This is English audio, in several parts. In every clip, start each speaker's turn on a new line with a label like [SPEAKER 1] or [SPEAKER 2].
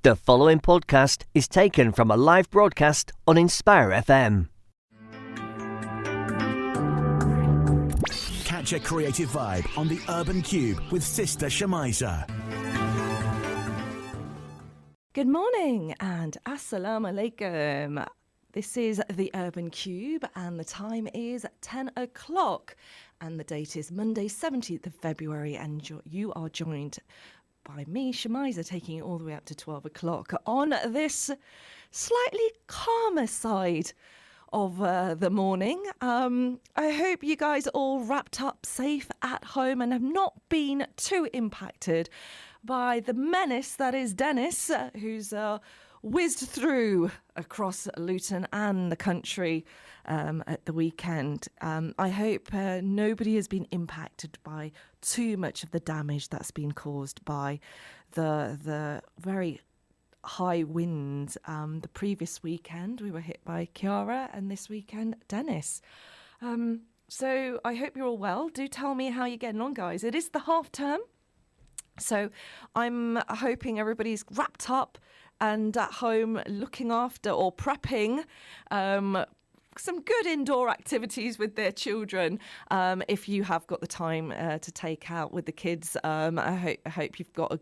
[SPEAKER 1] The following podcast is taken from a live broadcast on Inspire FM.
[SPEAKER 2] Catch a creative vibe on the Urban Kube with Sister Shemiza.
[SPEAKER 3] Good morning and assalamu alaikum. This is the Urban Kube and the time is 10 o'clock and the date is Monday 17th of February and you are joined by me, Shemiza, taking it all the way up to 12 o'clock on this slightly calmer side of the morning. I hope you guys are all wrapped up safe at home and have not been too impacted by the menace that is Dennis, who's whizzed through across Luton and the country at the weekend. I hope nobody has been impacted by too much of the damage that's been caused by the very high winds. The previous weekend we were hit by Kiara and this weekend Dennis. So I hope you're all well. Do tell me how you're getting on, guys. It is the half term. So I'm hoping everybody's wrapped up and at home looking after or prepping some good indoor activities with their children. If you have got the time to take out with the kids, I hope you've got a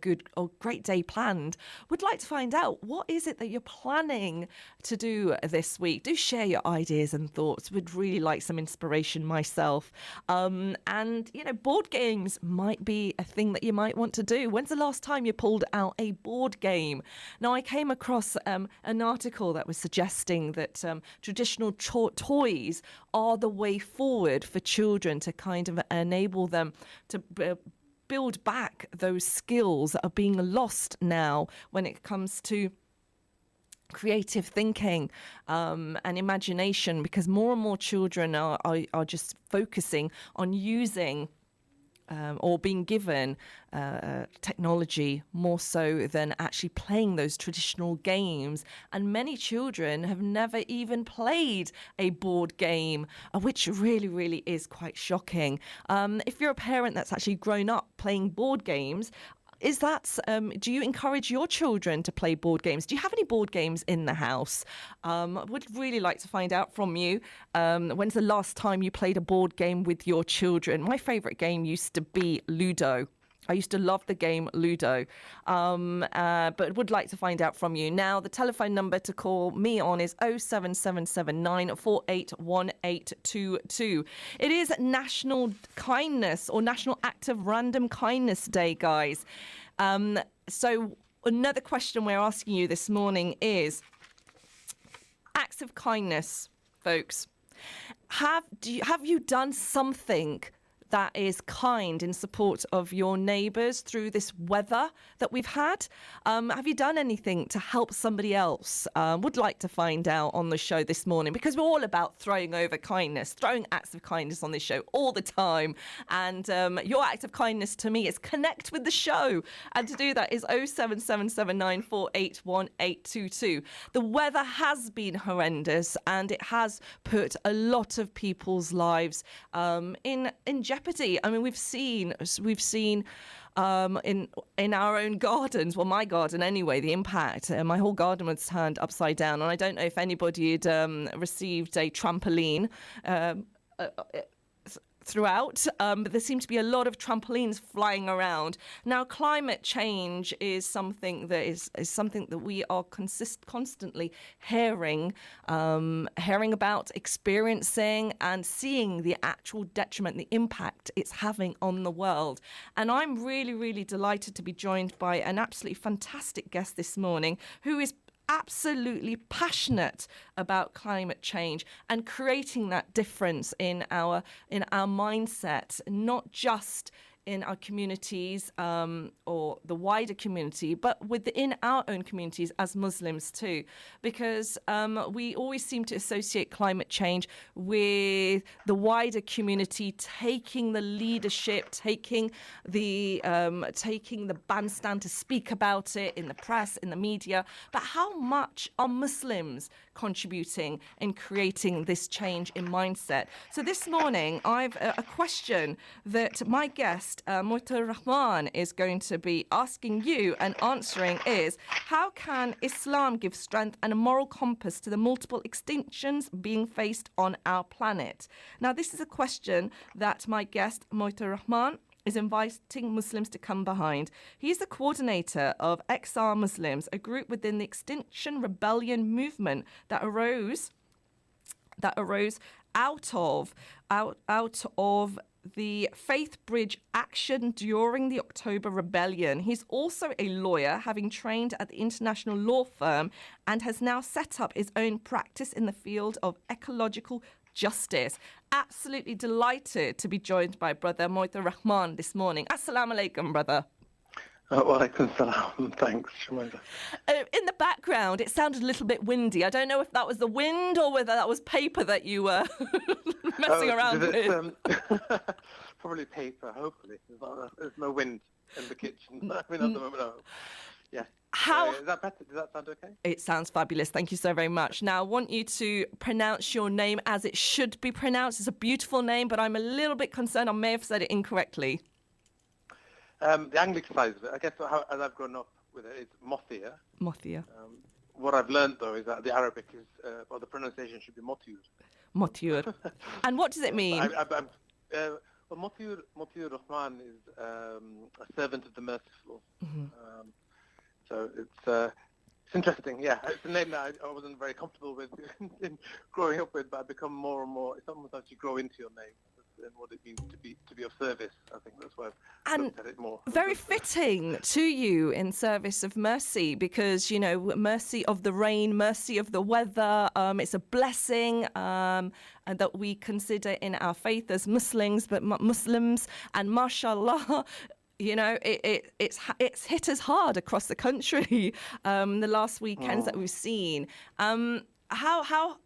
[SPEAKER 3] great day planned. Would like to find out, what is it that you're planning to do this week? Do share your ideas and thoughts. Would really like some inspiration myself. And, you know, board games might be a thing that you might want to do. When's the last time you pulled out a board game? Now, I came across an article that was suggesting that traditional toys are the way forward for children to kind of enable them to build back those skills that are being lost now when it comes to creative thinking and imagination, because more and more children are just focusing on using or being given technology more so than actually playing those traditional games. And many children have never even played a board game, which really is quite shocking. If you're a parent that's actually grown up playing board games, do you encourage your children to play board games? Do you have any board games in the house? Would really like to find out from you. When's the last time you played a board game with your children? My favourite game used to be Ludo. I used to love the game Ludo, but would like to find out from you. Now, the telephone number to call me on is 07779 481822. It is National Kindness or National Act of Random Kindness Day, guys. So another question we're asking you this morning is acts of kindness, folks. Have you done something that is kind in support of your neighbours through this weather that we've had? Have you done anything to help somebody else? Would like to find out on the show this morning, because we're all about throwing over kindness, throwing acts of kindness on this show all the time. And your act of kindness to me is connect with the show. And to do that is 07779 481822. The weather has been horrendous and it has put a lot of people's lives in jeopardy. I mean, we've seen in our own gardens, well, my garden anyway, the impact. My whole garden was turned upside down, and I don't know if anybody had received a trampoline throughout, but there seem to be a lot of trampolines flying around. Now, climate change is something that is something that we are constantly hearing about, experiencing, and seeing the actual detriment, the impact it's having on the world. And I'm really delighted to be joined by an absolutely fantastic guest this morning, who is absolutely passionate about climate change and creating that difference in our mindset, not just in our communities or the wider community, but within our own communities as Muslims too, because we always seem to associate climate change with the wider community taking the leadership, taking the bandstand to speak about it in the press, in the media. But how much are Muslims contributing in creating this change in mindset? So this morning, I've a question that my guest guest, Mohitur Rahman, is going to be asking you and answering is, how can Islam give strength and a moral compass to the multiple extinctions being faced on our planet? Now, this is a question that my guest, Mohitur Rahman, is inviting Muslims to come behind. He's the coordinator of XR Muslims, a group within the Extinction Rebellion movement that arose out of the Faith Bridge action during the October Rebellion. He's also a lawyer, having trained at the international law firm, and has now set up his own practice in the field of ecological justice. Absolutely delighted to be joined by brother Mohitur Rahman this morning. Assalamu alaikum, brother.
[SPEAKER 4] Wa alaikum salam. Thanks, Shemiza.
[SPEAKER 3] In the background, it sounded a little bit windy. I don't know if that was the wind or whether that was paper that you were messing around with.
[SPEAKER 4] Probably paper, hopefully. There's no wind in the kitchen. I mean, at the moment, no. Yeah. Is that better? Does that sound okay?
[SPEAKER 3] It sounds fabulous. Thank you so very much. Now, I want you to pronounce your name as it should be pronounced. It's a beautiful name, but I'm a little bit concerned I may have said it incorrectly.
[SPEAKER 4] The Anglicized of it, I guess, as I've grown up with it, it's Mothir.
[SPEAKER 3] Mothir.
[SPEAKER 4] What I've learned, though, is that the Arabic is, the pronunciation should be Motiur.
[SPEAKER 3] Motiur. And what does it mean?
[SPEAKER 4] Mohitur Rahman is a servant of the merciful.
[SPEAKER 3] Mm-hmm.
[SPEAKER 4] So it's interesting. Yeah, it's a name that I wasn't very comfortable with in growing up with, but I've become more and more. It's almost like you grow into your name and what it means to be of service. I think that's why I've looked at it more.
[SPEAKER 3] Very fitting to you in service of mercy, because, you know, mercy of the rain, mercy of the weather. It's a blessing and that we consider in our faith as Muslims, and mashallah. You know, it's hit us hard across the country. The last weekends that we've seen. How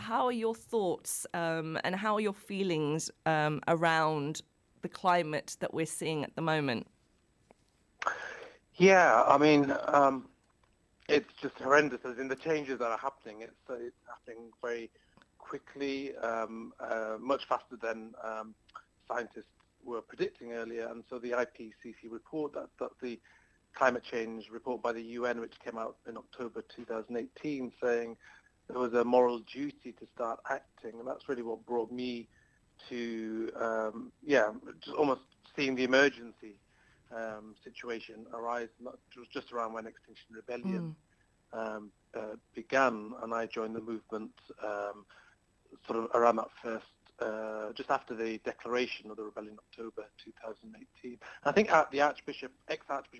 [SPEAKER 3] are your thoughts and how are your feelings around the climate that we're seeing at the moment?
[SPEAKER 4] Yeah, I mean, it's just horrendous. As in the changes that are happening, it's happening very quickly, much faster than scientists were predicting earlier. And so the IPCC report, that the climate change report by the UN, which came out in October 2018, saying there was a moral duty to start acting, and that's really what brought me to just almost seeing the emergency situation arise. It was just around when Extinction Rebellion began, and I joined the movement sort of around that first, just after the declaration of the rebellion in October 2018. I think the ex-Archbishop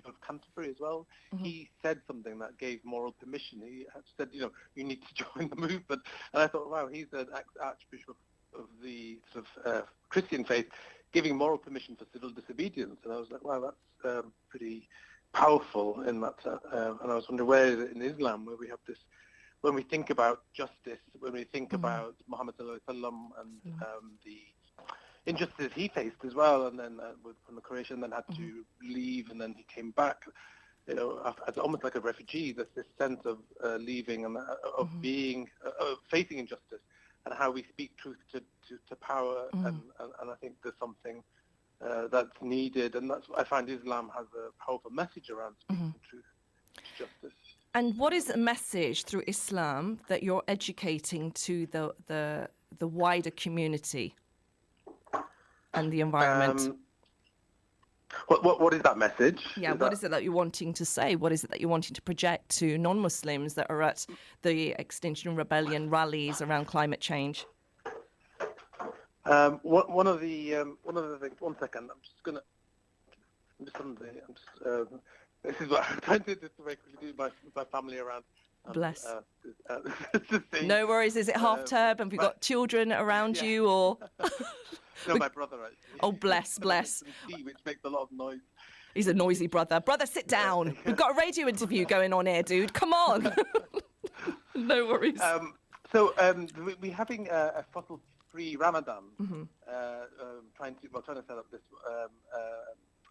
[SPEAKER 4] of Canterbury as well, he said something that gave moral permission. He said, you need to join the movement. And I thought, wow, he's an ex-Archbishop of the sort of Christian faith, giving moral permission for civil disobedience. And I was like, wow, that's pretty powerful in that. And I was wondering, where is it in Islam where we have this, when we think about justice, when we think about Muhammad sallallahu alaihi wasallam and the injustice he faced as well, and then from the Croatian, then had to leave, and then he came back, as almost like a refugee. There's this sense of leaving and of being, facing injustice, and how we speak truth to power, and I think there's something that's needed, and that's I find Islam has a powerful message around speaking truth to justice.
[SPEAKER 3] And what is the message through Islam that you're educating to the wider community and the environment?
[SPEAKER 4] What is that message?
[SPEAKER 3] Yeah, what is it that you're wanting to say? What is it that you're wanting to project to non-Muslims that are at the Extinction Rebellion rallies around climate change?
[SPEAKER 4] One of the things. 1 second. This is what I'm trying to do with my family around.
[SPEAKER 3] Bless. No worries. Is it half term? Have you got children around you, or?
[SPEAKER 4] No, my brother actually.
[SPEAKER 3] Oh, bless.
[SPEAKER 4] Which makes a lot of noise.
[SPEAKER 3] He's a noisy brother. Brother, sit down. We've got a radio interview going on here, dude. Come on. No worries.
[SPEAKER 4] We're having a fossil-free Ramadan. Trying to set up this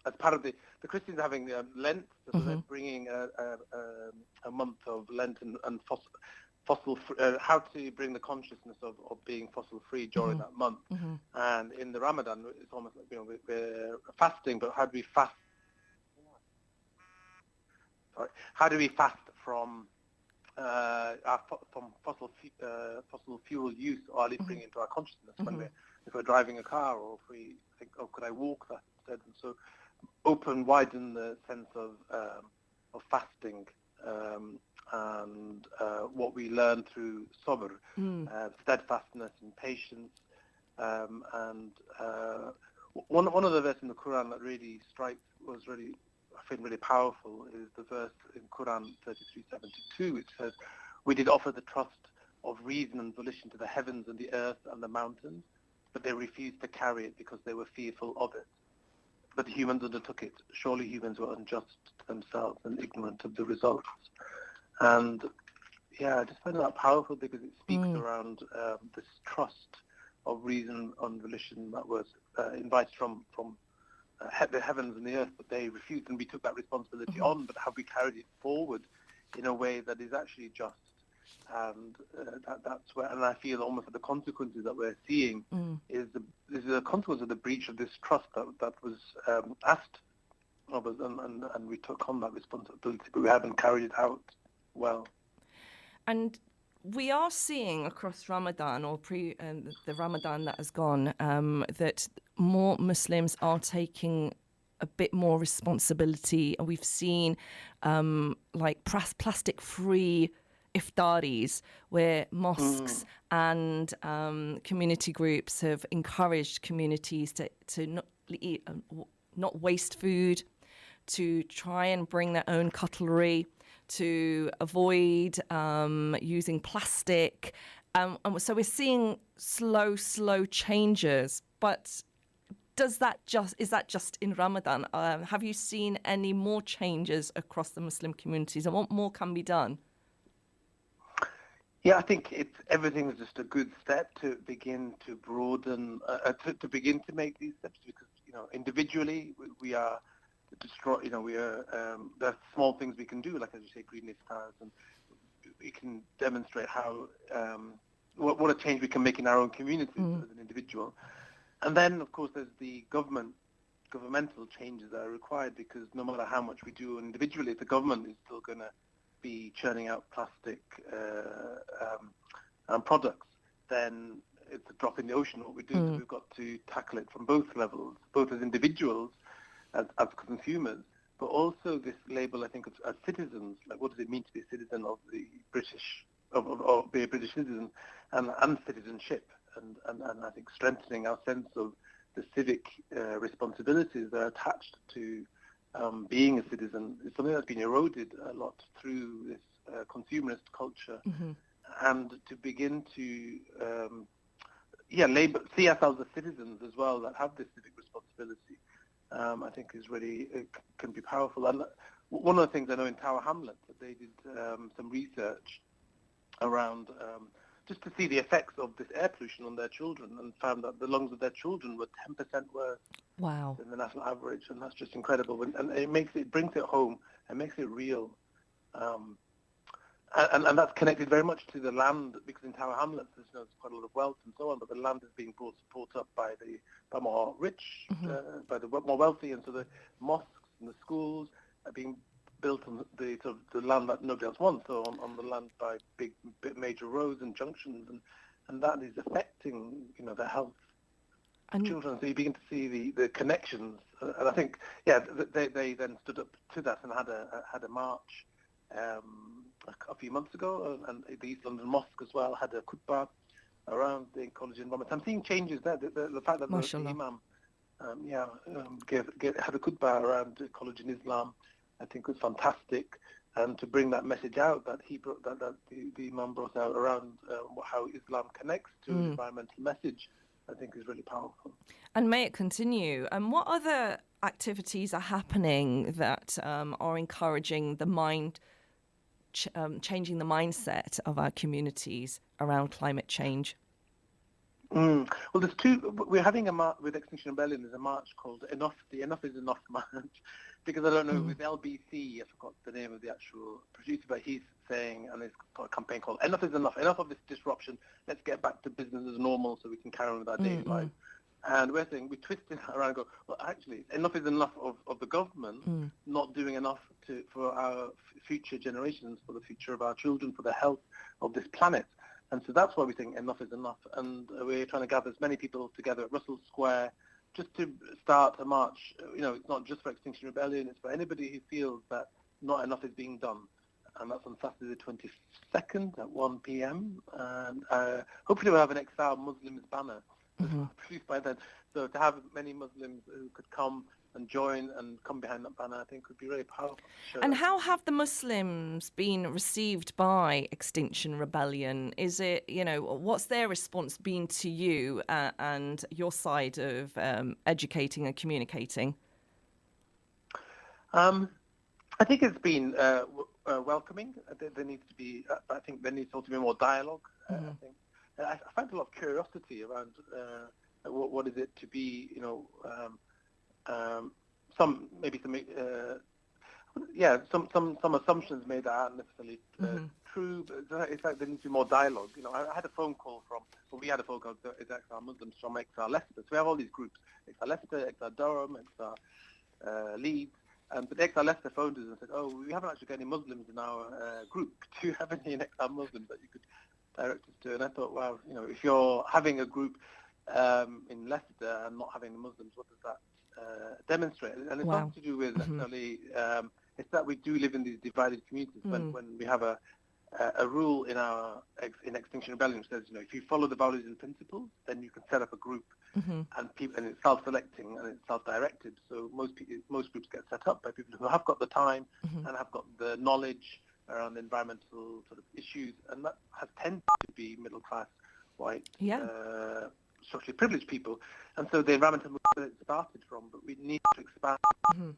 [SPEAKER 4] as part of the Christians having Lent, so they're bringing a month of Lent and how to bring the consciousness of being fossil free during that month. And in the Ramadan, it's almost like we're fasting, but how do we fast? Sorry, how do we fast from fossil fuel use, or at least bring it into our consciousness when if we're driving a car, or if we think, oh, could I walk that instead? And so widen the sense of fasting and what we learn through sabr, steadfastness and patience. And one of the verses in the Quran that really I find really powerful is the verse in Quran 33:72, which says, "We did offer the trust of reason and volition to the heavens and the earth and the mountains, but they refused to carry it because they were fearful of it. But the humans undertook it. Surely humans were unjust to themselves and ignorant of the results." And yeah, I just find that powerful because it speaks around this trust of reason and volition that was invited from the heavens and the earth, but they refused, and we took that responsibility on. But have we carried it forward in a way that is actually just? And that's where, and I feel almost that the consequences that we're seeing is the consequence of the breach of this trust that was asked of us, and we took on that responsibility, but we haven't carried it out well.
[SPEAKER 3] And we are seeing across Ramadan, or the Ramadan that has gone, that more Muslims are taking a bit more responsibility. And we've seen like plastic-free iftaris, where mosques and community groups have encouraged communities to not waste food, to try and bring their own cutlery, to avoid using plastic. And so we're seeing slow changes. But is that just in Ramadan? Have you seen any more changes across the Muslim communities, and what more can be done?
[SPEAKER 4] Yeah, I think everything is just a good step to begin to broaden, to begin to make these steps, because individually we are destroy. There's small things we can do, like as you say, green iftars, and we can demonstrate how what a change we can make in our own communities as an individual. And then, of course, there's the governmental changes that are required, because no matter how much we do individually, the government is still going to be churning out plastic products. Then it's a drop in the ocean what we do. So we've got to tackle it from both levels, both as individuals, as consumers, but also this label, I think, as citizens. Like, what does it mean to be a citizen of the British, of be a British citizen, and citizenship, and I think strengthening our sense of the civic responsibilities that are attached to being a citizen is something that's been eroded a lot through this consumerist culture, and to begin to see ourselves as citizens as well that have this civic responsibility. I think is really can be powerful. And one of the things I know in Tower Hamlets, that they did some research around just to see the effects of this air pollution on their children, and found that the lungs of their children were 10% worse than the national average, and that's just incredible. And it brings it home and makes it real. And that's connected very much to the land, because in Tower Hamlets there's quite a lot of wealth and so on, but the land is being brought up by more rich, by the more wealthy, and so the mosques and the schools are being built on the land that nobody else wants, so on the land by big major roads and junctions, and that is affecting the health of children. So you begin to see the connections, and I think they then stood up to that and had a march a few months ago, and the East London Mosque as well had a khutbah around the college environment. I'm seeing changes there. The fact that the Imam had a khutbah around college in Islam, I think was fantastic, and to bring that message out that the Imam brought out around how Islam connects to an environmental message, I think is really powerful.
[SPEAKER 3] And may it continue. And what other activities are happening that are encouraging the mind? Changing the mindset of our communities around climate change?
[SPEAKER 4] Well, there's two. We're having a march with Extinction Rebellion. There's a march called Enough. The Enough is Enough march, because I don't know, with LBC, I forgot the name of the actual producer, but he's saying, and it's got a campaign called Enough is Enough, enough of this disruption, let's get back to business as normal so we can carry on with our daily lives. And we're saying, we twist it around and go, well, actually, enough is enough of the government not doing enough for our future generations, for the future of our children, for the health of this planet. And so that's why we think enough is enough. And we're trying to gather as many people together at Russell Square just to start a march. It's not just for Extinction Rebellion, it's for anybody who feels that not enough is being done. And that's on Saturday the 22nd at 1 p.m. And hopefully we'll have an Exile Muslims banner produced by then. So to have many Muslims who could come and join and come behind that banner, I think would be really powerful.
[SPEAKER 3] And how have the Muslims been received by Extinction Rebellion? Is it, what's their response been to you and your side of educating and communicating?
[SPEAKER 4] I think it's been welcoming. There needs to be, I think there needs also to be more dialogue. I find a lot of curiosity around what is it to be, some assumptions made that aren't necessarily true, but it's like there needs to be more dialogue. I had a phone call we had a phone call, it's Exile Muslims from Exile Leicester. So we have all these groups, Exile Leicester, Exile Durham, Exile Leeds. But Exile Leicester phoned us and said, we haven't actually got any Muslims in our group. Do you have any Exile Muslims that you could direct us to? And I thought, wow, if you're having a group in Leicester and not having the Muslims, what does that demonstrate? And it's not to do with necessarily, it's that we do live in these divided communities. When we have a rule in Extinction Rebellion which says, if you follow the values and principles, then you can set up a group, and it's self-selecting and it's self-directed. So most groups get set up by people who have got the time and have got the knowledge around environmental sort of issues, and that has tended to be middle-class, white, structurally privileged people. And so the environmental movement it started from, but we need to expand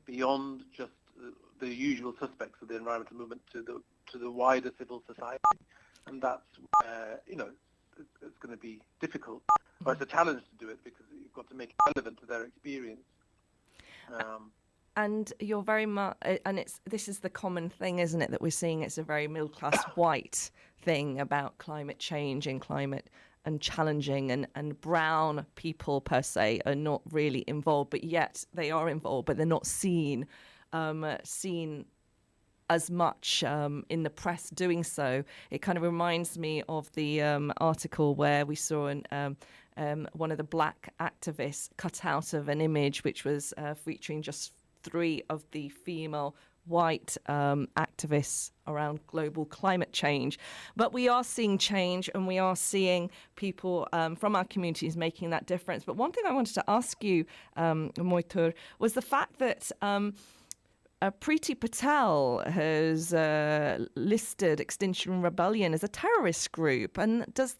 [SPEAKER 4] beyond just the usual suspects of the environmental movement to the wider civil society, and that's it's going to be difficult, or it's a challenge to do it because you've got to make it relevant to their experience.
[SPEAKER 3] And you're very much, and this is the common thing, isn't it, that we're seeing? It's a very middle class white thing about climate change and climate and challenging, and brown people per se are not really involved, but yet they are involved, but they're not seen as much in the press doing so. It kind of reminds me of the article where we saw one of the black activists cut out of an image which was featuring just 3 of the female white activists around global climate change. But we are seeing change, and we are seeing people from our communities making that difference. But one thing I wanted to ask you, Mohitur, was the fact that Preeti Patel has listed Extinction Rebellion as a terrorist group, and that's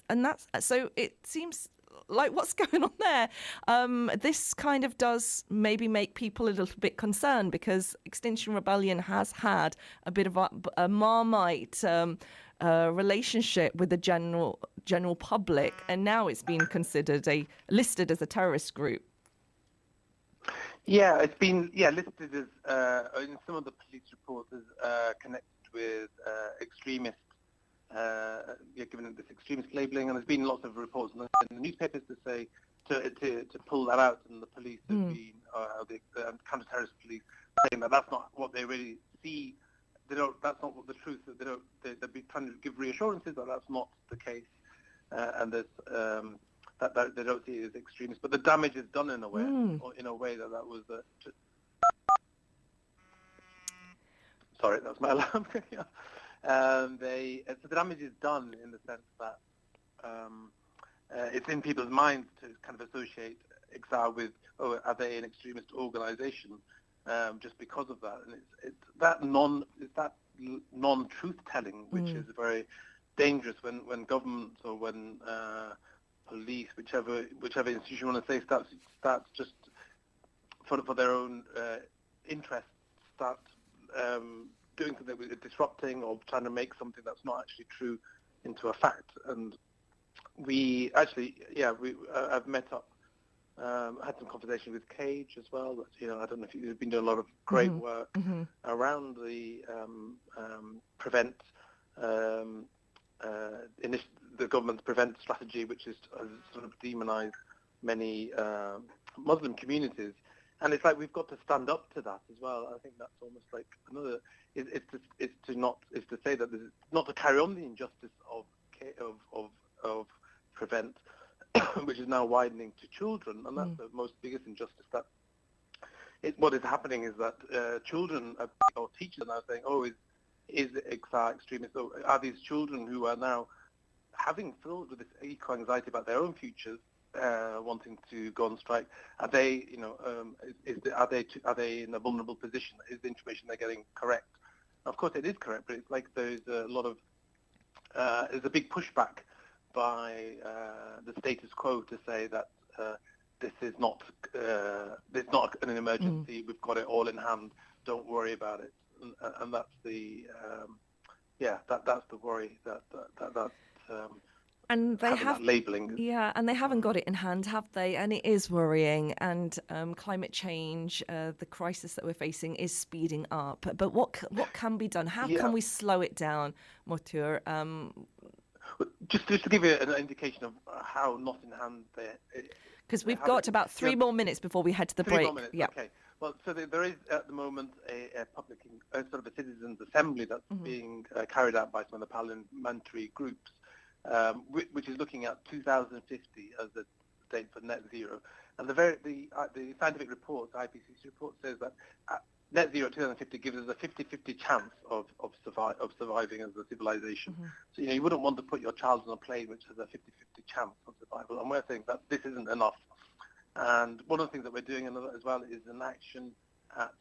[SPEAKER 3] so. It seems like what's going on there. This kind of does maybe make people a little bit concerned, because Extinction Rebellion has had a bit of a Marmite relationship with the general public, and now it's been considered listed as a terrorist group.
[SPEAKER 4] Yeah, it's been listed as in some of the police reports as connected with extremist, given this extremist labelling, and there's been lots of reports in the newspapers to say to pull that out, and the police have been the counter-terrorist police saying that that's not what they really see. That's not what the truth. They've been trying to give reassurances that that's not the case, and there's. That they don't see it as extremist, but the damage is done in a way, or in a way that was sorry, that was my alarm. So the damage is done in the sense that it's in people's minds to kind of associate Exile with, are they an extremist organisation, just because of that, and it's that non-truth telling which is very dangerous when governments or when police, whichever institution you want to say, starts just for their own interests, start doing something with disrupting or trying to make something that's not actually true into a fact. And we actually, I've met up I had some conversation with Cage as well. But, I don't know if you've been doing a lot of great work around the prevent the government's prevent strategy, which is sort of demonise many Muslim communities. And it's like we've got to stand up to that as well. I think that's almost like another. It's to say that not to carry on the injustice of prevent, which is now widening to children, and that's the most biggest injustice. What is happening is that children or teachers are now saying, "Oh, is Iqsa extremists? So are these children who are now having filled with this eco-anxiety about their own futures, wanting to go on strike? Are they, are they in a vulnerable position? Is the information they're getting correct?" Of course, it is correct, but it's like there's a lot of there's a big pushback by the status quo to say that this is not an emergency. We've got it all in hand. Don't worry about it. And that's the that's the worry that
[SPEAKER 3] and they have
[SPEAKER 4] that labelling.
[SPEAKER 3] Yeah, and they haven't got it in hand, have they? And it is worrying. And climate change, the crisis that we're facing, is speeding up. But what can be done? How can we slow it down, Mohitur?
[SPEAKER 4] Just to give you an indication of how not in hand
[SPEAKER 3] because we've got about 3 more minutes before we head to the break.
[SPEAKER 4] 3 more minutes. Yeah. Okay. Well, so there is at the moment a public sort of a citizens' assembly that's being carried out by some of the parliamentary groups, which is looking at 2050 as the date for net zero. And the scientific report, the IPCC report, says that net zero 2050 gives us a 50-50 chance of surviving as a civilization. So you wouldn't want to put your child on a plane which has a 50-50 chance of survival. And we're saying that this isn't enough. And one of the things that we're doing as well is an action at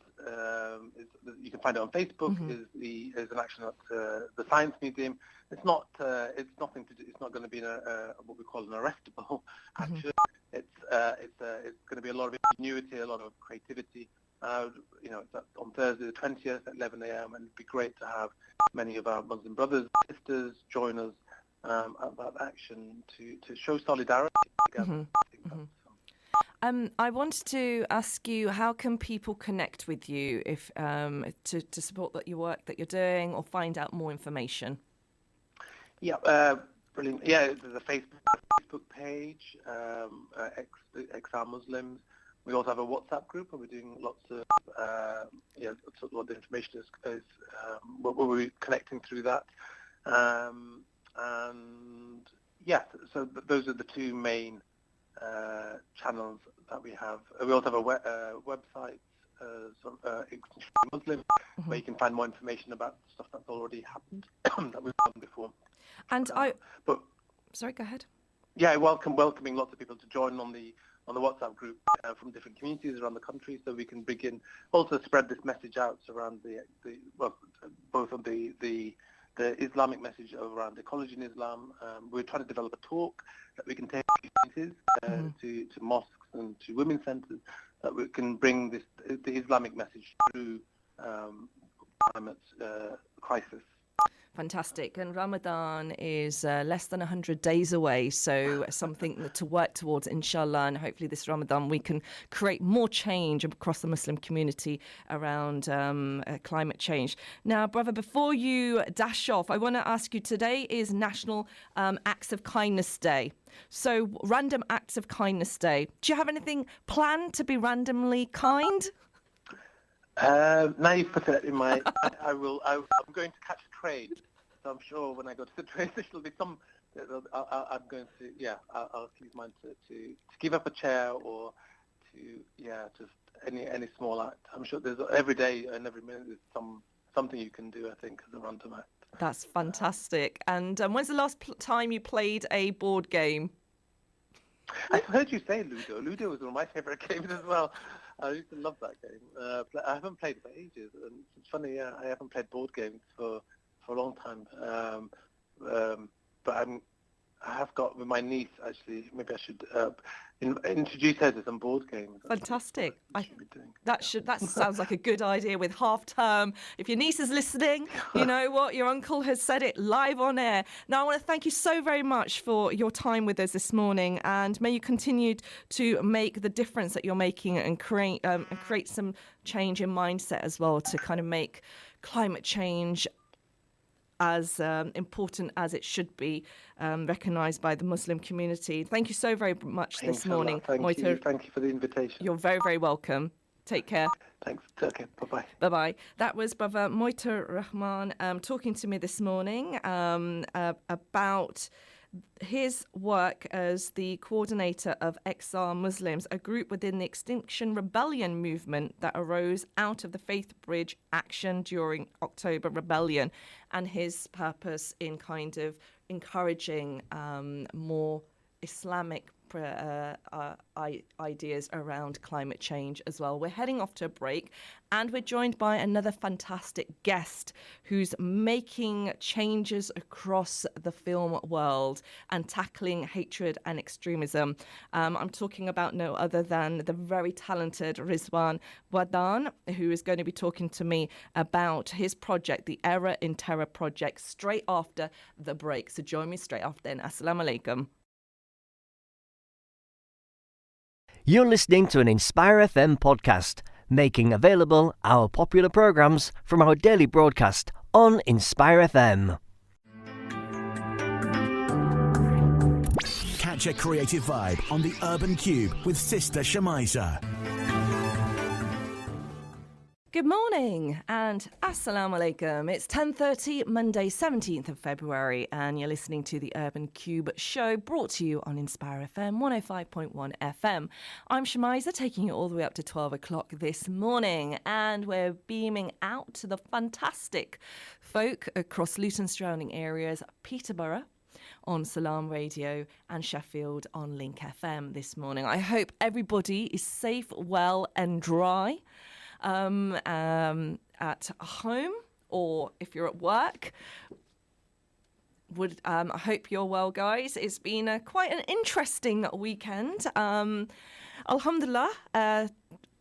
[SPEAKER 4] you can find it on Facebook. Is an action at the Science Museum. It's not nothing to do. It's not going to be what we call an arrestable action. It's going to be a lot of ingenuity, a lot of creativity. It's on Thursday the 20th at 11 a.m. and it'd be great to have many of our Muslim brothers and sisters join us at that action to show solidarity together.
[SPEAKER 3] I wanted to ask you, how can people connect with you if to support your work that you're doing or find out more information?
[SPEAKER 4] Yeah, brilliant. Yeah, there's a Facebook page, XR Muslims. We also have a WhatsApp group, and we're doing lots of sort of what the information is we're connecting through that. And yeah, so those are the two main channels that we have. We also have a website, Extinctions Muslim, where you can find more information about stuff that's already happened that we've done before.
[SPEAKER 3] And sorry, go ahead.
[SPEAKER 4] Yeah, welcoming lots of people to join on the WhatsApp group from different communities around the country, so we can begin also spread this message out around both of the Islamic message around ecology in Islam. We're trying to develop a talk that we can take to mosques and to women's centres, that we can bring the Islamic message through climate crisis.
[SPEAKER 3] Fantastic. And Ramadan is less than 100 days away, so something to work towards, inshallah. And hopefully this Ramadan we can create more change across the Muslim community around climate change. Now, brother, before you dash off, I want to ask you, today is National Acts of Kindness Day. So, Random Acts of Kindness Day. Do you have anything planned to be randomly kind?
[SPEAKER 4] Now you've put it in my. I'm going to catch a train, so I'm sure when I go to the train station there'll be some. I'm going to. Yeah, I'll keep mine to give up a chair or to just any small act. I'm sure there's every day and every minute there's something you can do. I think as a random act.
[SPEAKER 3] That's fantastic. And when's the last time you played a board game?
[SPEAKER 4] I heard you say Ludo. Ludo was one of my favourite games as well. I used to love that game. I haven't played it for ages, and it's funny. Yeah, I haven't played board games for a long time. But I have got with my niece, actually. Maybe I should introduce her to some board games.
[SPEAKER 3] Fantastic.
[SPEAKER 4] That
[SPEAKER 3] sounds like a good idea with half term. If your niece is listening, you know what? Your uncle has said it live on air. Now, I want to thank you so very much for your time with us this morning, and may you continue to make the difference that you're making and create some change in mindset as well to kind of make climate change as important as it should be recognised by the Muslim community. Thank you so very much this morning, Mohitur.
[SPEAKER 4] Thank you for the invitation.
[SPEAKER 3] You're very, very welcome. Take care.
[SPEAKER 4] Thanks. Okay. Bye-bye.
[SPEAKER 3] Bye-bye. That was Brother Mohitur Rahman talking to me this morning about his work as the coordinator of XR Muslims, a group within the Extinction Rebellion movement that arose out of the Faith Bridge action during October Rebellion, and his purpose in kind of encouraging more Islamic ideas around climate change as well. We're heading off to a break, and we're joined by another fantastic guest who's making changes across the film world and tackling hatred and extremism. I'm talking about no other than the very talented Rizwan Wadan, who is going to be talking to me about his project, the Error in Terror project, straight after the break. So join me straight after then. Assalamu alaikum.
[SPEAKER 1] You're listening to an Inspire FM podcast, making available our popular programs from our daily broadcast on Inspire FM.
[SPEAKER 2] Catch a creative vibe on the Urban Kube with Sister Shemiza.
[SPEAKER 3] Good morning and Assalamu alaikum. It's 10:30, Monday, 17th of February, and you're listening to the Urban Kube show brought to you on Inspire FM 105.1 FM. I'm Shemiza, taking you all the way up to 12 o'clock this morning, and we're beaming out to the fantastic folk across Luton surrounding areas, Peterborough on Salam Radio and Sheffield on Link FM this morning. I hope everybody is safe, well and dry. At home, or if you're at work. I hope you're well, guys. It's been quite an interesting weekend. Alhamdulillah,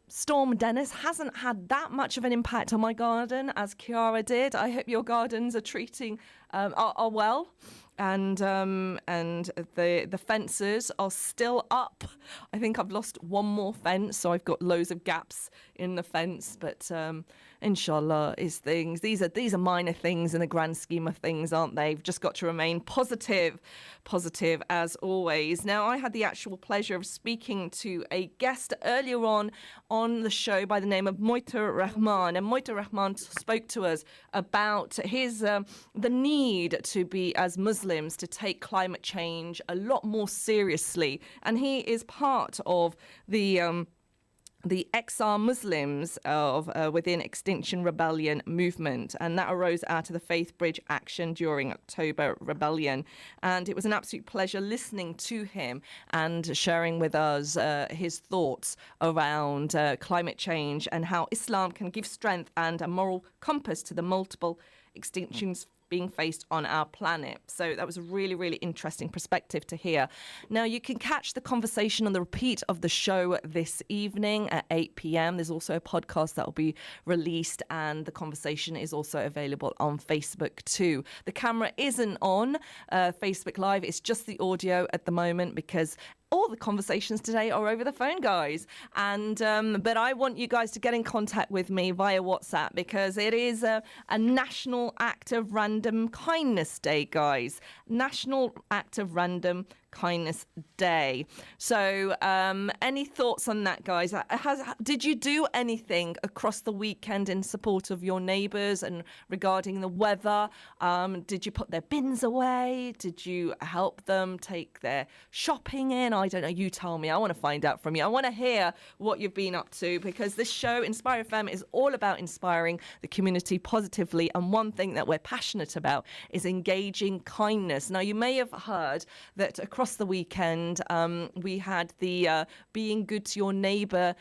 [SPEAKER 3] Storm Dennis hasn't had that much of an impact on my garden as Kiara did. I hope your gardens are are well. And the fences are still up. I think I've lost one more fence, so I've got loads of gaps in the fence. But inshallah, these are minor things in the grand scheme of things, aren't they? You've just got to remain positive as always. Now, I had the actual pleasure of speaking to a guest earlier on the show by the name of Mohitur Rahman, and Mohitur Rahman spoke to us about his the need to be, as Muslims, to take climate change a lot more seriously, and he is part of the XR Muslims within Extinction Rebellion movement, and that arose out of the Faith Bridge action during October Rebellion. And it was an absolute pleasure listening to him and sharing with us his thoughts around climate change and how Islam can give strength and a moral compass to the multiple extinctions being faced on our planet. So that was a really, really interesting perspective to hear. Now, you can catch the conversation on the repeat of the show this evening at 8 p.m. There's also a podcast that will be released, and the conversation is also available on Facebook too. The camera isn't on Facebook Live. It's just the audio at the moment because all the conversations today are over the phone, guys. And but I want you guys to get in contact with me via WhatsApp because it is a National Act of Random Kindness Day, guys. National Act of Random Kindness Day. So any thoughts on that, guys? Did you do anything across the weekend in support of your neighbours and regarding the weather? Did you put their bins away? Did you help them take their shopping in? I don't know. You tell me. I want to find out from you. I want to hear what you've been up to, because this show, Inspire FM, is all about inspiring the community positively. And one thing that we're passionate about is engaging kindness. Now, you may have heard that across the weekend, we had the Being Good to Your Neighbour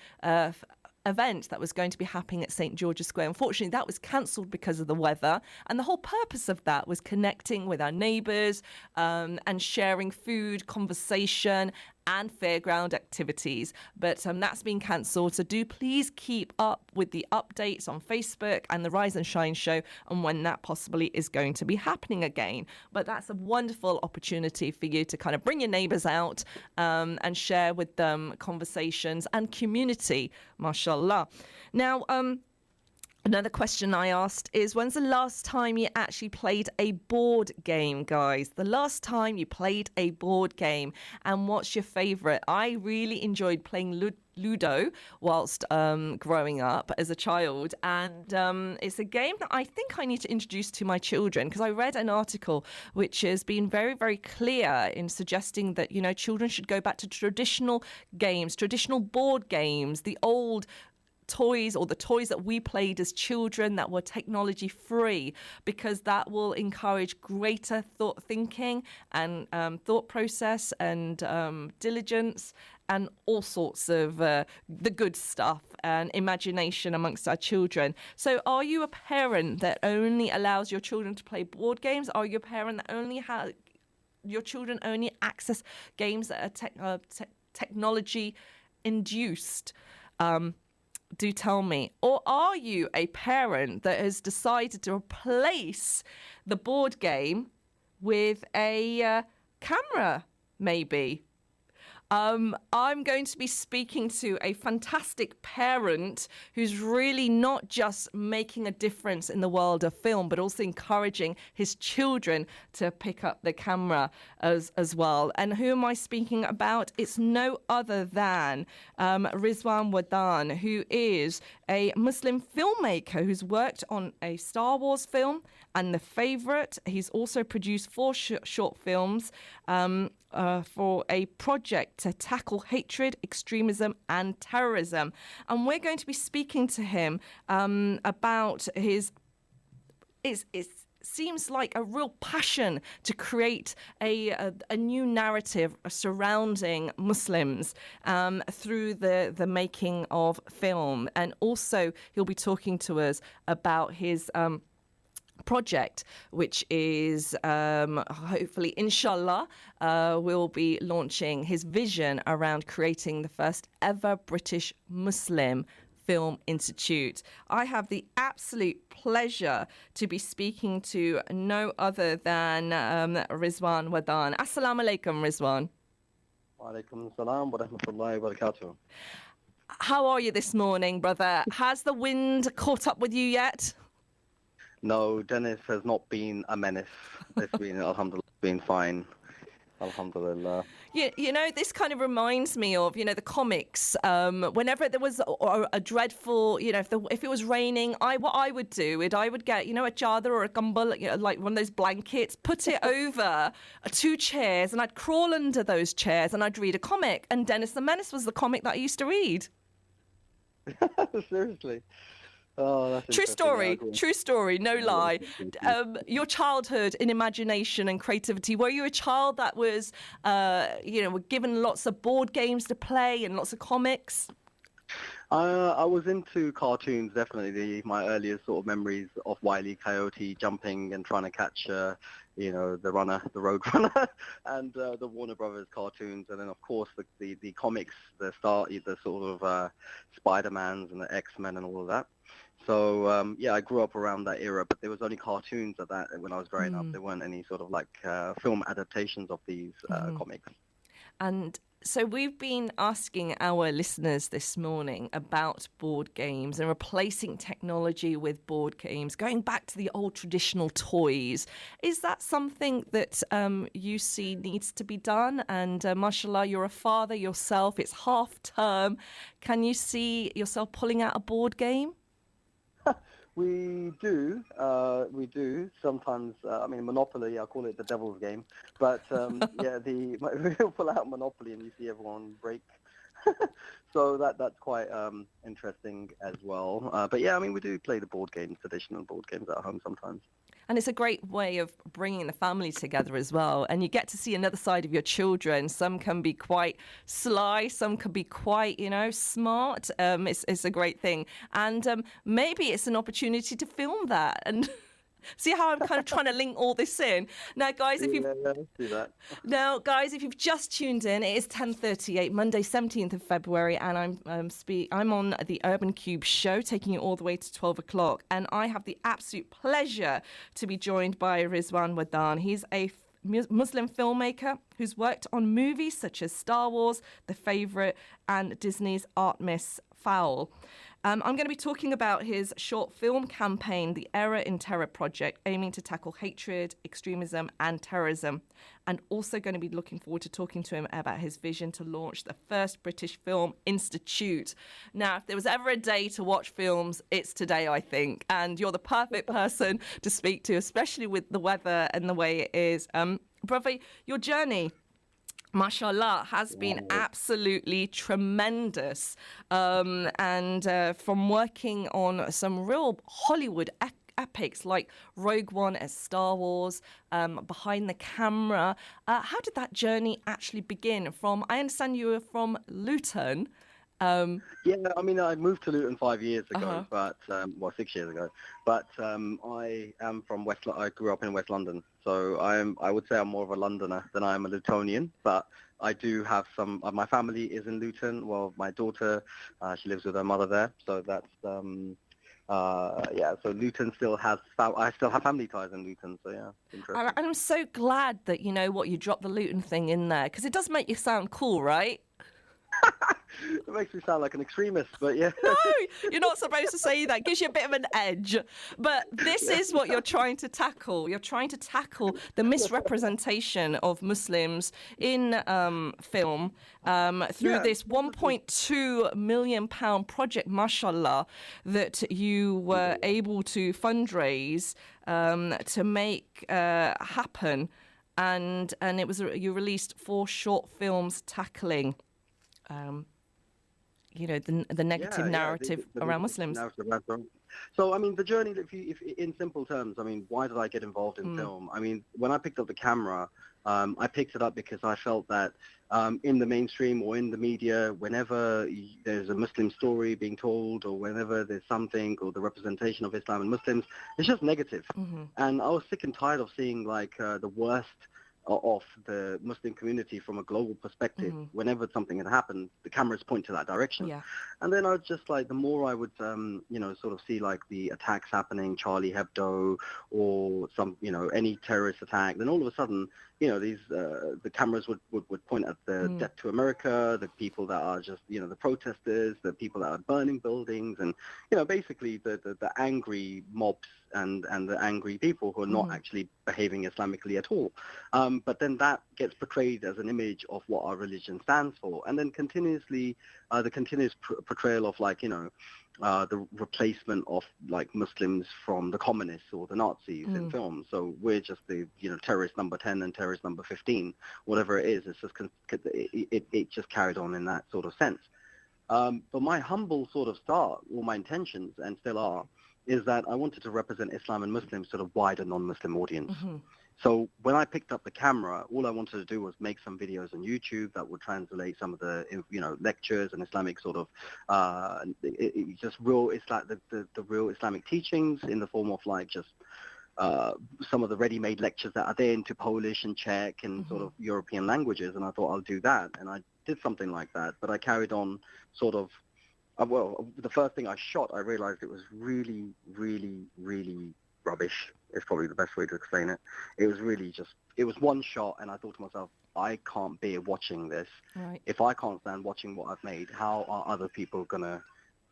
[SPEAKER 3] event that was going to be happening at St. George's Square. Unfortunately, that was cancelled because of the weather. And the whole purpose of that was connecting with our neighbours and sharing food, conversation and fairground activities. But that's been cancelled. So do please keep up with the updates on Facebook and the Rise and Shine show and when that possibly is going to be happening again. But that's a wonderful opportunity for you to kind of bring your neighbours out and share with them conversations and community, mashallah. Now, another question I asked is, when's the last time you actually played a board game, guys? The last time you played a board game, and what's your favourite? I really enjoyed playing Ludo whilst growing up as a child, and it's a game that I think I need to introduce to my children, because I read an article which has been very, very clear in suggesting that, you know, children should go back to traditional games, traditional board games, the old toys, or the toys that we played as children that were technology free, because that will encourage greater thought thinking and thought process and diligence and all sorts of the good stuff and imagination amongst our children. So are you a parent that only allows your children to play board games? Are you a parent that only has your children only access games that are technology induced? Do tell me. Or are you a parent that has decided to replace the board game with a camera, maybe? I'm going to be speaking to a fantastic parent who's really not just making a difference in the world of film, but also encouraging his children to pick up the camera as well. And who am I speaking about? It's no other than Rizwan Wadan, who is a Muslim filmmaker who's worked on a Star Wars film and The Favourite. He's also produced 4 short films for a project to tackle hatred, extremism and terrorism. And we're going to be speaking to him about his... It seems like a real passion to create a new narrative surrounding Muslims through the making of film. And also he'll be talking to us about his... project, which is hopefully, inshallah, will be launching his vision around creating the first ever British Muslim Film Institute. I have the absolute pleasure to be speaking to no other than Rizwan Wadan. Assalamu alaikum, Rizwan.
[SPEAKER 5] Wa alaikum assalam wa rahmatullahi wa barakatuh.
[SPEAKER 3] How are you this morning, brother? Has the wind caught up with you yet?
[SPEAKER 5] No, Dennis has not been a menace. It's been, alhamdulillah, been fine. Alhamdulillah.
[SPEAKER 3] You know, this kind of reminds me of, you know, the comics. Whenever there was a dreadful, you know, if it was raining, what I would do is I would get, you know, a chadar or a gumbal, you know, like one of those blankets, put it over 2 chairs, and I'd crawl under those chairs and I'd read a comic. And Dennis the Menace was the comic that I used to read.
[SPEAKER 5] Seriously. Oh, that's
[SPEAKER 3] True story, no lie. Your childhood in imagination and creativity, were you a child that was, you know, given lots of board games to play and lots of comics?
[SPEAKER 5] I was into cartoons, definitely. My earliest sort of memories of Wile E. Coyote jumping and trying to catch, you know, the road runner, and the Warner Brothers cartoons, and then of course the comics, the sort of Spider-Mans and the X-Men and all of that. So yeah, I grew up around that era, but there was only cartoons at that when I was growing up. There weren't any sort of like film adaptations of these comics.
[SPEAKER 3] And so we've been asking our listeners this morning about board games and replacing technology with board games, going back to the old traditional toys. Is that something that you see needs to be done? And mashallah, you're a father yourself. It's half term. Can you see yourself pulling out a board game?
[SPEAKER 5] We do. Sometimes, I mean, Monopoly, I call it the devil's game. But, yeah, we'll pull out Monopoly and you see everyone break. So that's quite interesting as well. But, yeah, I mean, we do play the board games, traditional board games at home sometimes.
[SPEAKER 3] And it's a great way of bringing the family together as well. And you get to see another side of your children. Some can be quite sly, some can be quite, smart. It's a great thing. And maybe it's an opportunity to film that. And see how I'm kind of trying to link all this in. Now, guys, if you've
[SPEAKER 5] let's do that.
[SPEAKER 3] Now, guys, if you've just tuned in, it is 10:38, Monday, 17th of February, and I'm on the Urban Kube show, taking you all the way to 12 o'clock, and I have the absolute pleasure to be joined by Rizwan Wadan. He's a Muslim filmmaker who's worked on movies such as Star Wars, The Favourite, and Disney's Artemis Fowl. I'm going to be talking about his short film campaign, the Error in Terror Project, aiming to tackle hatred, extremism and terrorism. And also going to be looking forward to talking to him about his vision to launch the first British Film Institute. Now, if there was ever a day to watch films, it's today, I think. And you're the perfect person to speak to, especially with the weather and the way it is. Brother, your journey, mashallah, has been absolutely tremendous. And from working on some real Hollywood epics like Rogue One as Star Wars, behind the camera. How did that journey actually begin? I understand you were from Luton.
[SPEAKER 5] Yeah, I mean, I moved to Luton 5 years ago, but 6 years ago. But I am from I grew up in West London, so I would say I'm more of a Londoner than I am a Lutonian. But I do have some. My family is in Luton. Well, my daughter, she lives with her mother there, so that's. So Luton still has. I still have family ties in Luton, so yeah, interesting.
[SPEAKER 3] And I'm so glad that you dropped the Luton thing in there, because it does make you sound cool, right?
[SPEAKER 5] It makes me sound like an extremist, but yeah.
[SPEAKER 3] No, you're not supposed to say that. It gives you a bit of an edge. But this is what you're trying to tackle. You're trying to tackle the misrepresentation of Muslims in film through this £1.2 million project, mashallah, that you were able to fundraise to make happen. And it was you released 4 short films tackling the negative narrative around Muslims.
[SPEAKER 5] So, I mean, the journey, if in simple terms, I mean, why did I get involved in film? I mean, when I picked up the camera, I picked it up because I felt that in the mainstream or in the media, whenever there's a Muslim story being told, or whenever there's something, or the representation of Islam and Muslims, it's just negative. And I was sick and tired of seeing the worst of the Muslim community from a global perspective. Whenever something had happened, the cameras point to that direction. And then I was just the more I would, sort of see the attacks happening, Charlie Hebdo, or some, any terrorist attack, then all of a sudden, the cameras would point at the death to America, the people that are just, the protesters, the people that are burning buildings, and, basically the angry mobs and the angry people who are not actually behaving Islamically at all. But then that gets portrayed as an image of what our religion stands for. And then continuously, the continuous portrayal of the replacement of Muslims from the communists or the Nazis in films. So we're just the terrorist number 10 and terrorist number 15, whatever it is. It's just it just carried on in that sort of sense. But my humble sort of start, or my intentions, and still are, is that I wanted to represent Islam and Muslims to the wider non-Muslim audience. So when I picked up the camera, all I wanted to do was make some videos on YouTube that would translate some of the, lectures and Islamic sort of, just real, it's like the real Islamic teachings in the form of some of the ready-made lectures that are there into Polish and Czech and sort of European languages. And I thought I'll do that. And I did something like that. But I carried on sort of, the first thing I shot, I realized it was really, really, really rubbish. Is probably the best way to explain it. It was really it was one shot, and I thought to myself, I can't bear watching this.
[SPEAKER 3] Right.
[SPEAKER 5] If I can't stand watching what I've made, how are other people going to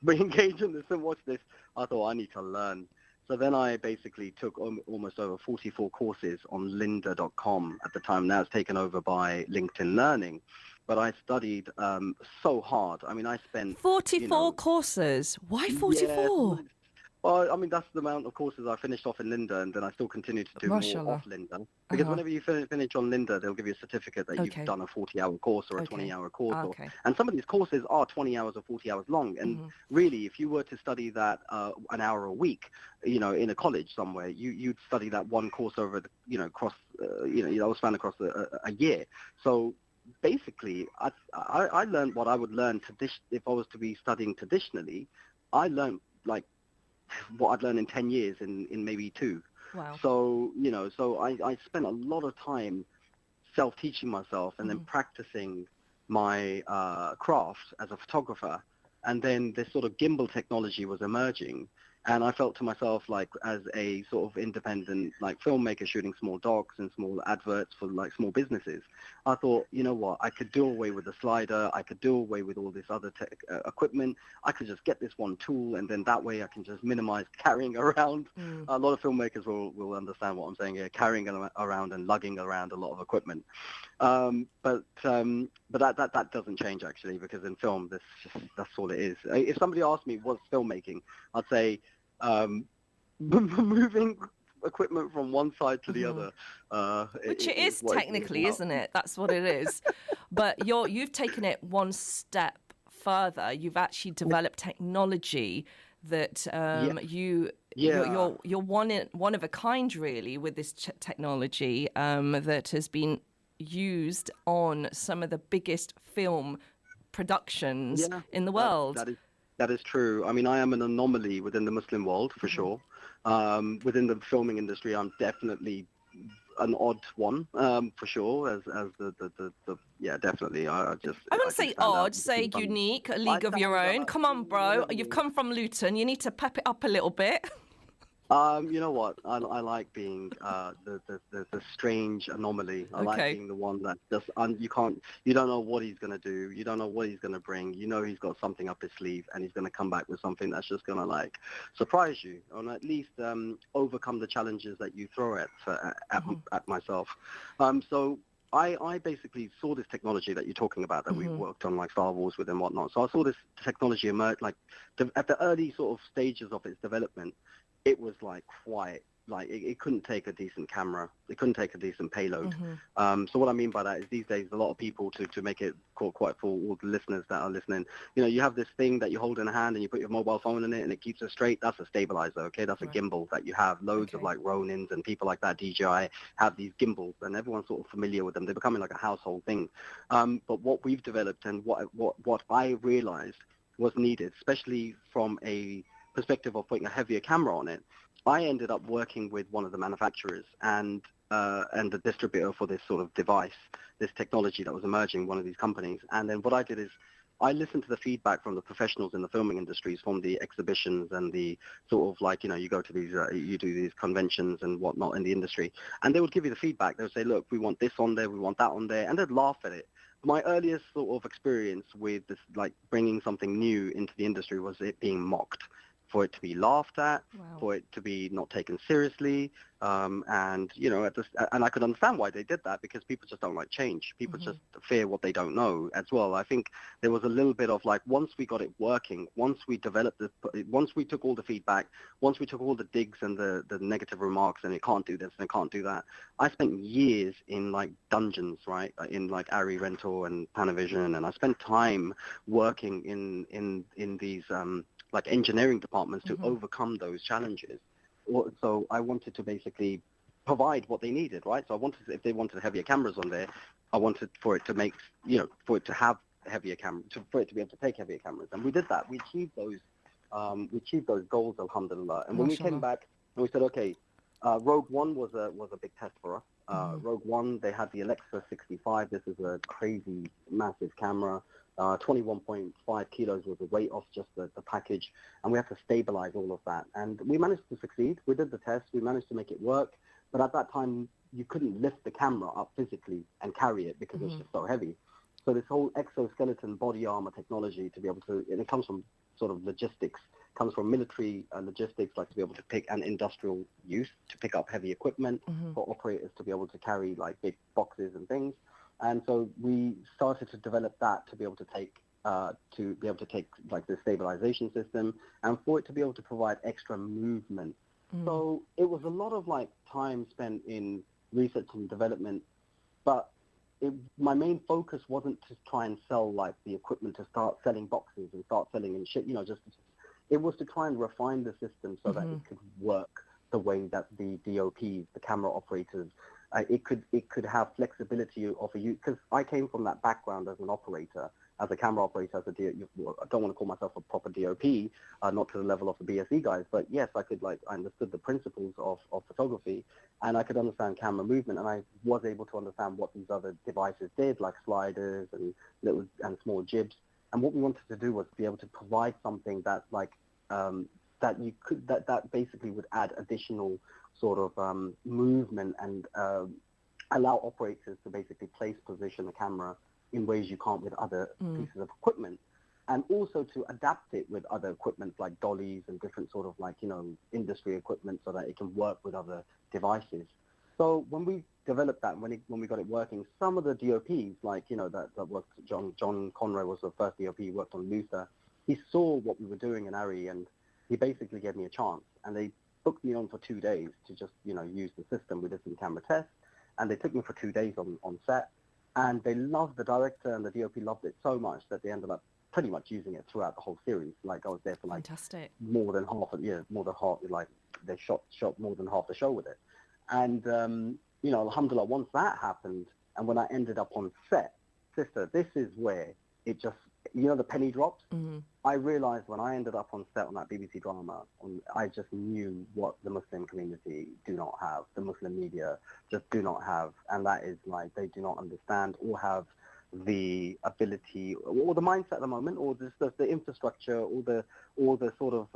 [SPEAKER 5] be engaged in this and watch this? I thought I need to learn. So then I basically took almost over 44 courses on lynda.com at the time. Now it's taken over by LinkedIn Learning. But I studied so hard. I mean, I spent
[SPEAKER 3] 44 courses. Why 44?
[SPEAKER 5] Well, I mean, that's the amount of courses I finished off in Linda, and then I still continue to do more
[SPEAKER 3] Mashallah.
[SPEAKER 5] off Linda. Because whenever you finish on Linda, they'll give you a certificate that you've
[SPEAKER 3] Okay.
[SPEAKER 5] done a 40-hour course or a
[SPEAKER 3] Okay.
[SPEAKER 5] 20-hour course.
[SPEAKER 3] Okay.
[SPEAKER 5] And some of these courses are 20 hours or 40 hours long. And really, if you were to study that an hour a week, in a college somewhere, you'd study that one course over, across, that was span across a year. So basically, I learned what I would learn if I was to be studying traditionally. I learned like what I'd learned in 10 years in maybe 2.
[SPEAKER 3] Wow.
[SPEAKER 5] So, I spent a lot of time self-teaching myself and then practicing my craft as a photographer. And then this sort of gimbal technology was emerging. And I felt to myself, like, as a sort of independent, like, filmmaker shooting small docs and small adverts for, like, small businesses, I thought, you know what, I could do away with the slider, I could do away with all this other equipment, I could just get this one tool, and then that way I can just minimize carrying around. A lot of filmmakers will understand what I'm saying here, carrying around and lugging around a lot of equipment. But that doesn't change, actually, because in film, that's all it is. If somebody asked me what's filmmaking, I'd say moving equipment from one side to the other.
[SPEAKER 3] Which it is technically, isn't it? That's what it is. But you've taken it one step further. You've actually developed technology that you're one of a kind, really, with this technology that has been used on some of the biggest film productions in the world.
[SPEAKER 5] That is true. I mean, I am an anomaly within the Muslim world, for sure. Within the filming industry, I'm definitely an odd one, for sure. As definitely.
[SPEAKER 3] I wouldn't say odd, say unique, a league of your own. Come on, bro. You've come from Luton. You need to pep it up a little bit.
[SPEAKER 5] You know what? I like being the strange anomaly. I like being the one that just you don't know what he's gonna do. You don't know what he's gonna bring. You know he's got something up his sleeve, and he's gonna come back with something that's just gonna like surprise you, or at least overcome the challenges that you throw at myself. So I basically saw this technology that you're talking about that we worked on, like Star Wars with and whatnot. So I saw this technology emerge, like at the early sort of stages of its development. It was like quite, like it couldn't take a decent camera. It couldn't take a decent payload. So what I mean by that is these days, a lot of people, to make it quite for all the listeners that are listening, you have this thing that you hold in a hand and you put your mobile phone in it and it keeps it straight. That's a stabilizer, okay? That's a gimbal that you have. Loads of like Ronins and people like that, DJI, have these gimbals and everyone's sort of familiar with them. They're becoming like a household thing. But what we've developed and what I realized was needed, especially from a perspective of putting a heavier camera on it, I ended up working with one of the manufacturers and the distributor for this sort of device, this technology that was emerging, one of these companies. And then what I did is I listened to the feedback from the professionals in the filming industries, from the exhibitions and the sort of like, you go to these, you do these conventions and whatnot in the industry, and they would give you the feedback. They would say, look, we want this on there, we want that on there, and they'd laugh at it. My earliest sort of experience with this, like bringing something new into the industry, was it being mocked, for it to be laughed at, for it to be not taken seriously, and and I could understand why they did that, because people just don't like change. People just fear what they don't know as well. I think there was a little bit of like, once we got it working, once we developed this, once we took all the feedback, once we took all the digs and the negative remarks, and it can't do this and it can't do that. I spent years in like dungeons, right, in like Ari Rental and Panavision, and I spent time working in these like engineering departments to overcome those challenges. So I wanted to basically provide what they needed, right? So I wanted, if they wanted heavier cameras on there, I wanted for it to make, for it to have heavier cameras, for it to be able to take heavier cameras. And we did that. We achieved those goals, alhamdulillah. And when we came back and we said, okay, Rogue One was a big test for us. Rogue One, they had the Alexa 65. This is a crazy, massive camera. 21.5 kilos was the weight of just the package, and we had to stabilize all of that. And we managed to succeed. We did the test. We managed to make it work. But at that time, you couldn't lift the camera up physically and carry it because it's just so heavy. So this whole exoskeleton body armor technology to be able to, and it comes from sort of logistics, comes from military logistics, like to be able to pick, and industrial use, to pick up heavy equipment, for operators to be able to carry like big boxes and things. And so we started to develop that to be able to take to be able to take like the stabilization system and for it to be able to provide extra movement. So it was a lot of like time spent in research and development, but my main focus wasn't to try and sell like the equipment to start selling boxes and start selling and shit, it was to try and refine the system so that it could work the way that the DOPs, the camera operators, it could have flexibility of a use, because I came from that background as an operator, as a camera operator, as a I don't want to call myself a proper DOP, not to the level of the BSE guys, but yes, I understood the principles of photography, and I could understand camera movement, and I was able to understand what these other devices did, like sliders and small jibs. And what we wanted to do was be able to provide something that that basically would add additional sort of movement and allow operators to basically position the camera in ways you can't with other pieces of equipment, and also to adapt it with other equipment like dollies and different sort of industry equipment so that it can work with other devices. So when we developed that, when we got it working, some of the DOPs, that worked, John Conroy was the first DOP who worked on Luther. He saw what we were doing in ARRI, and he basically gave me a chance. And they booked me on for 2 days to just, use the system. We did some camera tests, and they took me for 2 days on set. And they loved, the director and the DOP loved it so much that they ended up pretty much using it throughout the whole series. Like I was there for
[SPEAKER 3] Fantastic.
[SPEAKER 5] more than half, they shot more than half the show with it. And, alhamdulillah, once that happened, and when I ended up on set, sister, this is where it just, the penny dropped. I realized when I ended up on set on that BBC drama, I just knew what the Muslim community do not have, the Muslim media just do not have, and that is they do not understand or have the ability or the mindset at the moment, or just the infrastructure, or the sort of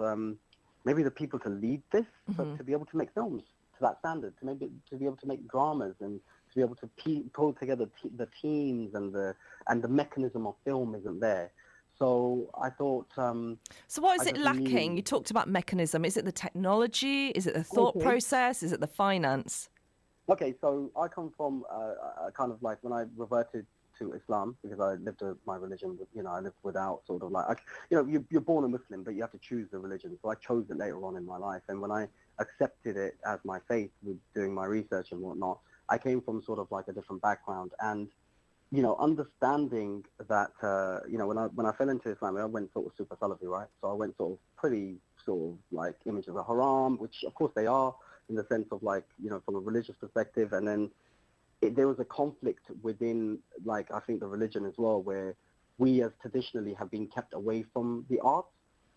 [SPEAKER 5] maybe the people to lead this, to be able to make films to that standard, to be able to make dramas and to be able to pull together the teams, and the mechanism of film isn't there. So I thought...
[SPEAKER 3] so what is it lacking? You talked about mechanism. Is it the technology? Is it the thought process? Is it the finance?
[SPEAKER 5] Okay, so I come from kind of when I reverted to Islam, because I lived my religion, I lived without sort of you're born a Muslim, but you have to choose the religion. So I chose it later on in my life. And when I accepted it as my faith with doing my research and whatnot, I came from sort of a different background. And understanding that, when I fell into Islam, I went sort of super Salafi, right? So I went sort of pretty sort of images are haram, which of course they are in the sense of from a religious perspective. And then there was a conflict within I think the religion as well, where we as traditionally have been kept away from the arts.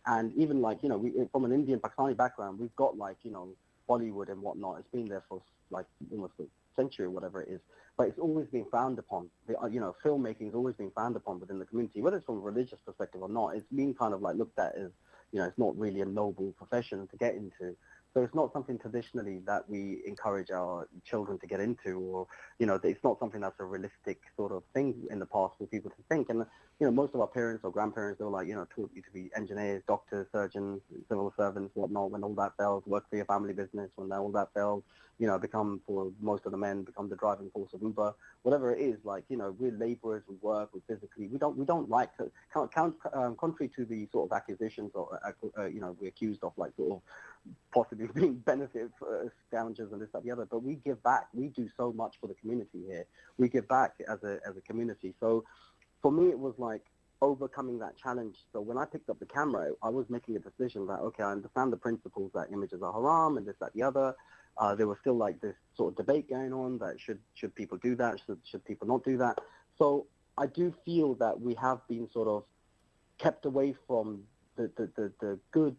[SPEAKER 5] And even we, from an Indian Pakistani background, we've got Bollywood and whatnot. It's been there for almost a century or whatever it is, but it's always been frowned upon. Filmmaking has always been frowned upon within the community, whether it's from a religious perspective or not. It's been kind of looked at as, it's not really a noble profession to get into. So it's not something traditionally that we encourage our children to get into, or, it's not something that's a realistic sort of thing in the past for people to think. And, most of our parents or grandparents, they were taught you to be engineers, doctors, surgeons, civil servants, whatnot. When all that fails, work for your family business. When all that fails, become, for most of the men, become the driving force of Uber. Whatever it is, we're laborers, we work, we physically, we don't like to, contrary to the sort of accusations or, we're accused of sort of possibly being benefit scavengers and this, that, the other, but we give back. We do so much for the community here. We give back as a community. So for me, it was overcoming that challenge. So when I picked up the camera, I was making a decision that, okay, I understand the principles that images are haram and this, that, the other. There was still this sort of debate going on that should people do that? Should people not do that? So I do feel that we have been sort of kept away from the good,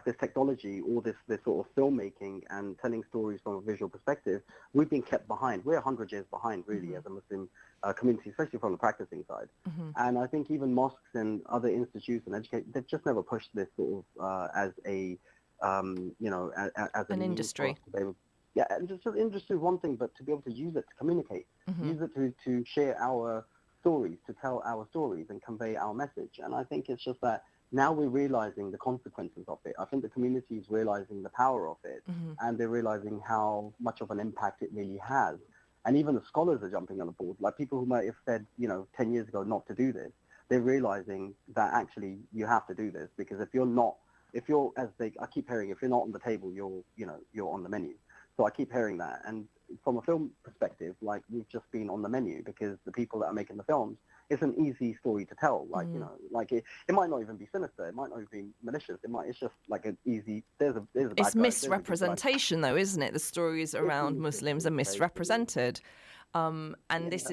[SPEAKER 5] this technology, or this sort of filmmaking and telling stories from a visual perspective. We've been kept behind. We're 100 years behind, really, as a Muslim community, especially from the practicing side. And I think even mosques and other institutes and education, they've just never pushed this sort of as a, as
[SPEAKER 3] an industry.
[SPEAKER 5] Yeah, and just the industry is one thing, but to be able to use it to communicate, use it to share our stories, to tell our stories and convey our message. And I think it's just that now we're realizing the consequences of it. I think the community is realizing the power of it, and they're realizing how much of an impact it really has. And even the scholars are jumping on the board. People who might have said, 10 years ago not to do this, they're realizing that actually you have to do this, because if you're, I keep hearing, if you're not on the table, you're on the menu. So I keep hearing that. And from a film perspective, like, we've just been on the menu because the people that are making the films, it's an easy story to tell. Like, like it might not even be sinister. It might not even be malicious. It's just like an easy, there's a bad
[SPEAKER 3] It's
[SPEAKER 5] guy,
[SPEAKER 3] misrepresentation, though, isn't it? The stories around Muslims are misrepresented. And this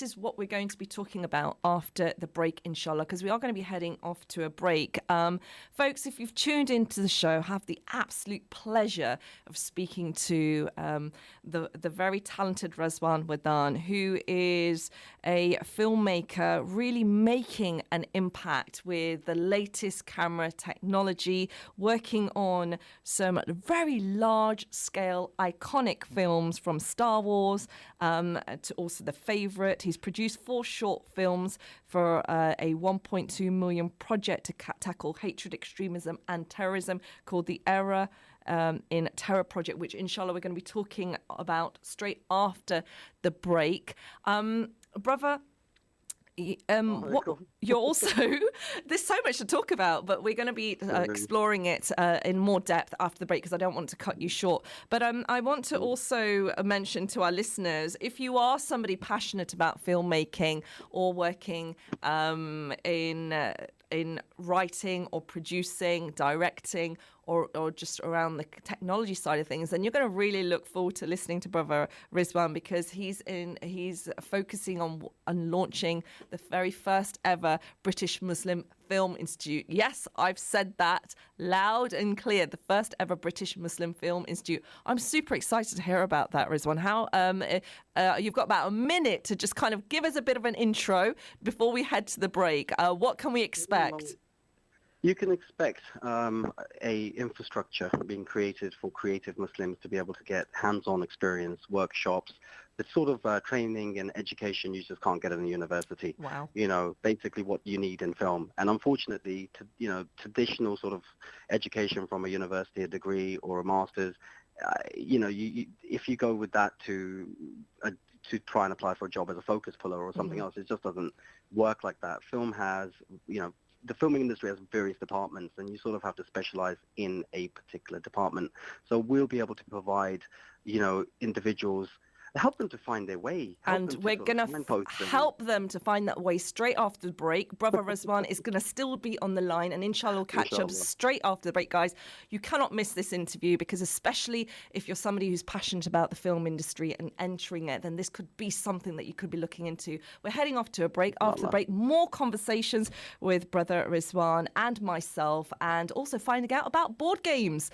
[SPEAKER 3] is what we're going to be talking about after the break, inshallah, because we are going to be heading off to a break. Folks, if you've tuned into the show, have the absolute pleasure of speaking to the very talented Rizwan Wadan, who is a filmmaker really making an impact with the latest camera technology, working on some very large-scale, iconic films from Star Wars to also The Favourite. He's produced 4 short films for a 1.2 million project to tackle hatred, extremism and terrorism called The Era in Terror Project, which inshallah we're going to be talking about straight after the break. Brother, you're also there's so much to talk about, but we're going to be exploring it in more depth after the break, because I don't want to cut you short. But I want to also mention to our listeners, if you are somebody passionate about filmmaking or working in writing or producing, directing, or just around the technology side of things, then you're going to really look forward to listening to Brother Rizwan, because he's focusing on launching the very first ever British Muslim Film Institute. Yes, I've said that loud and clear. The first ever British Muslim Film Institute. I'm super excited to hear about that, Rizwan. How you've got about a minute to just kind of give us a bit of an intro before we head to the break. What can we expect?
[SPEAKER 5] You can expect a infrastructure being created for creative Muslims to be able to get hands-on experience, workshops, the sort of training and education you just can't get in a university.
[SPEAKER 3] Wow.
[SPEAKER 5] Basically what you need in film. And unfortunately, traditional sort of education from a university, a degree or a master's, if you go with that to try and apply for a job as a focus puller or something else, it just doesn't work like that. Film has, the filming industry has various departments, and you sort of have to specialize in a particular department. So we'll be able to provide, individuals, help them to find their way.
[SPEAKER 3] And we're going to help them to find that way straight after the break. Brother Rizwan is going to still be on the line, and inshallah we'll catch up straight after the break, guys. You cannot miss this interview, because especially if you're somebody who's passionate about the film industry and entering it, then this could be something that you could be looking into. We're heading off to a break. After the break, more conversations with Brother Rizwan and myself, and also finding out about board games.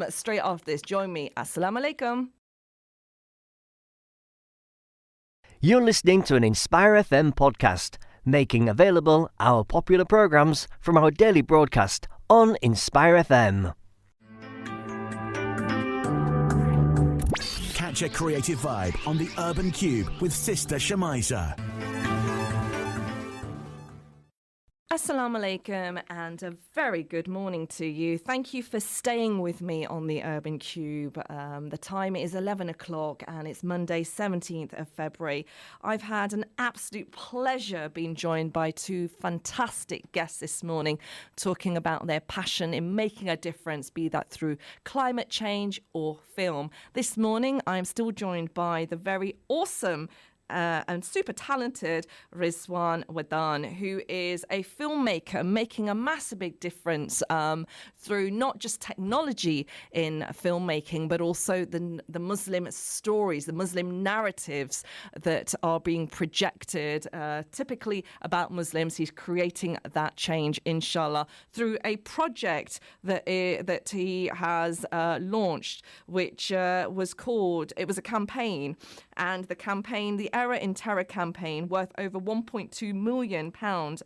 [SPEAKER 3] Straight after this, join me. Assalamu alaikum.
[SPEAKER 1] You're listening to an Inspire FM podcast, making available our popular programs from our daily broadcast on Inspire FM.
[SPEAKER 2] Catch a creative vibe on the Urban Kube with Sister Shemiza.
[SPEAKER 3] Assalamu alaikum, and a very good morning to you. Thank you for staying with me on the Urban Kube. The time is 11 o'clock and it's Monday, 17th of February. I've had an absolute pleasure being joined by 2 fantastic guests this morning, talking about their passion in making a difference, be that through climate change or film. This morning, I'm still joined by the very awesome and super talented Rizwan Wadan, who is a filmmaker making a massive big difference through not just technology in filmmaking, but also the Muslim stories, the Muslim narratives that are being projected, typically about Muslims. He's creating that change, inshallah, through a project that he has launched, which was called, it was a campaign, and the campaign, the Era in Terror campaign, worth over £1.2 million,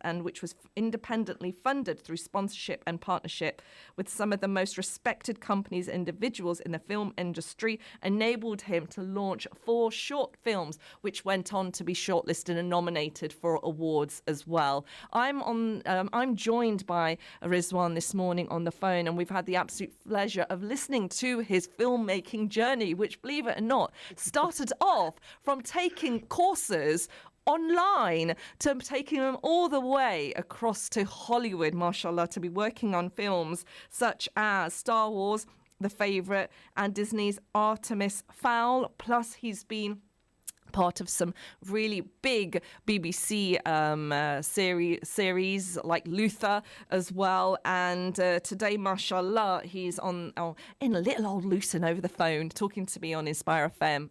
[SPEAKER 3] and which was independently funded through sponsorship and partnership with some of the most respected companies and individuals in the film industry, enabled him to launch 4 short films, which went on to be shortlisted and nominated for awards as well. I'm joined by Rizwan this morning on the phone, and we've had the absolute pleasure of listening to his filmmaking journey, which, believe it or not, started off from taking courses online to taking them all the way across to Hollywood, mashallah, to be working on films such as Star Wars, The Favourite, and Disney's Artemis Fowl. Plus, he's been part of some really big BBC series like Luther as well. And today, mashallah, he's in a little old Luton over the phone talking to me on Inspire FM.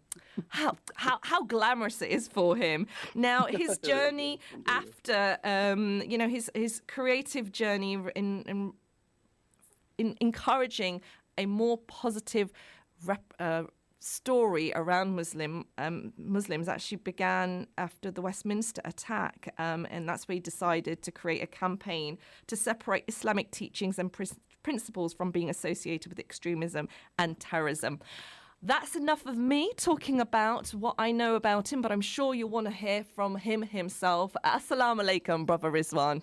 [SPEAKER 3] How glamorous it is for him. Now, his journey after, his creative journey in encouraging a more positive story around Muslims actually began after the Westminster attack, and that's where he decided to create a campaign to separate Islamic teachings and principles from being associated with extremism and terrorism. That's enough of me talking about what I know about him, but I'm sure you want to hear from him himself. Assalamu alaikum, Brother Rizwan.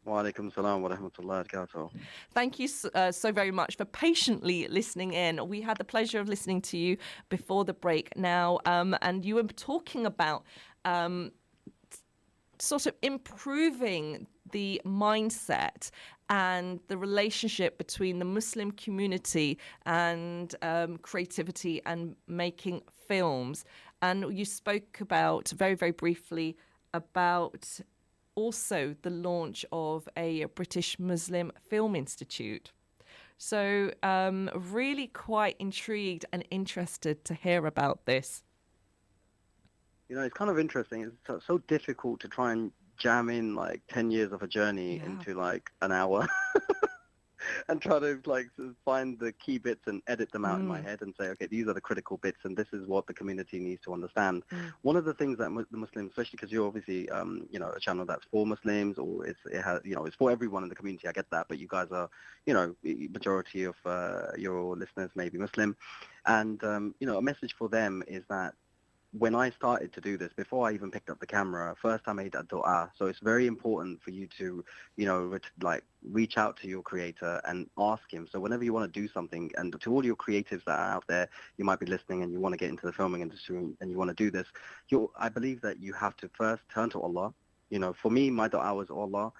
[SPEAKER 5] Wa alaikum salam wa rahmatullahi wa barakatuh.
[SPEAKER 3] Thank you so very much for patiently listening in. We had the pleasure of listening to you before the break now, and you were talking about sort of improving the mindset and the relationship between the Muslim community and creativity and making films. And you spoke about, very, very briefly, about also the launch of a British Muslim Film Institute. So really quite intrigued and interested to hear about this.
[SPEAKER 5] You know, it's kind of interesting. It's so difficult to try and jam in like 10 years of a journey into like an hour and try to like find the key bits and edit them out in my head and say, okay, these are the critical bits and this is what the community needs to understand. One of the things that the Muslims, especially because you're obviously, a channel that's for Muslims, or it's for everyone in the community, I get that, but you guys are, majority of your listeners may be Muslim. And, a message for them is that when I started to do this, before I even picked up the camera, first I made a dua. So it's very important for you to, reach out to your creator and ask him. So whenever you want to do something, and to all your creatives that are out there, you might be listening and you want to get into the filming industry and you want to do this, I believe that you have to first turn to Allah. For me, my dua was, Allah,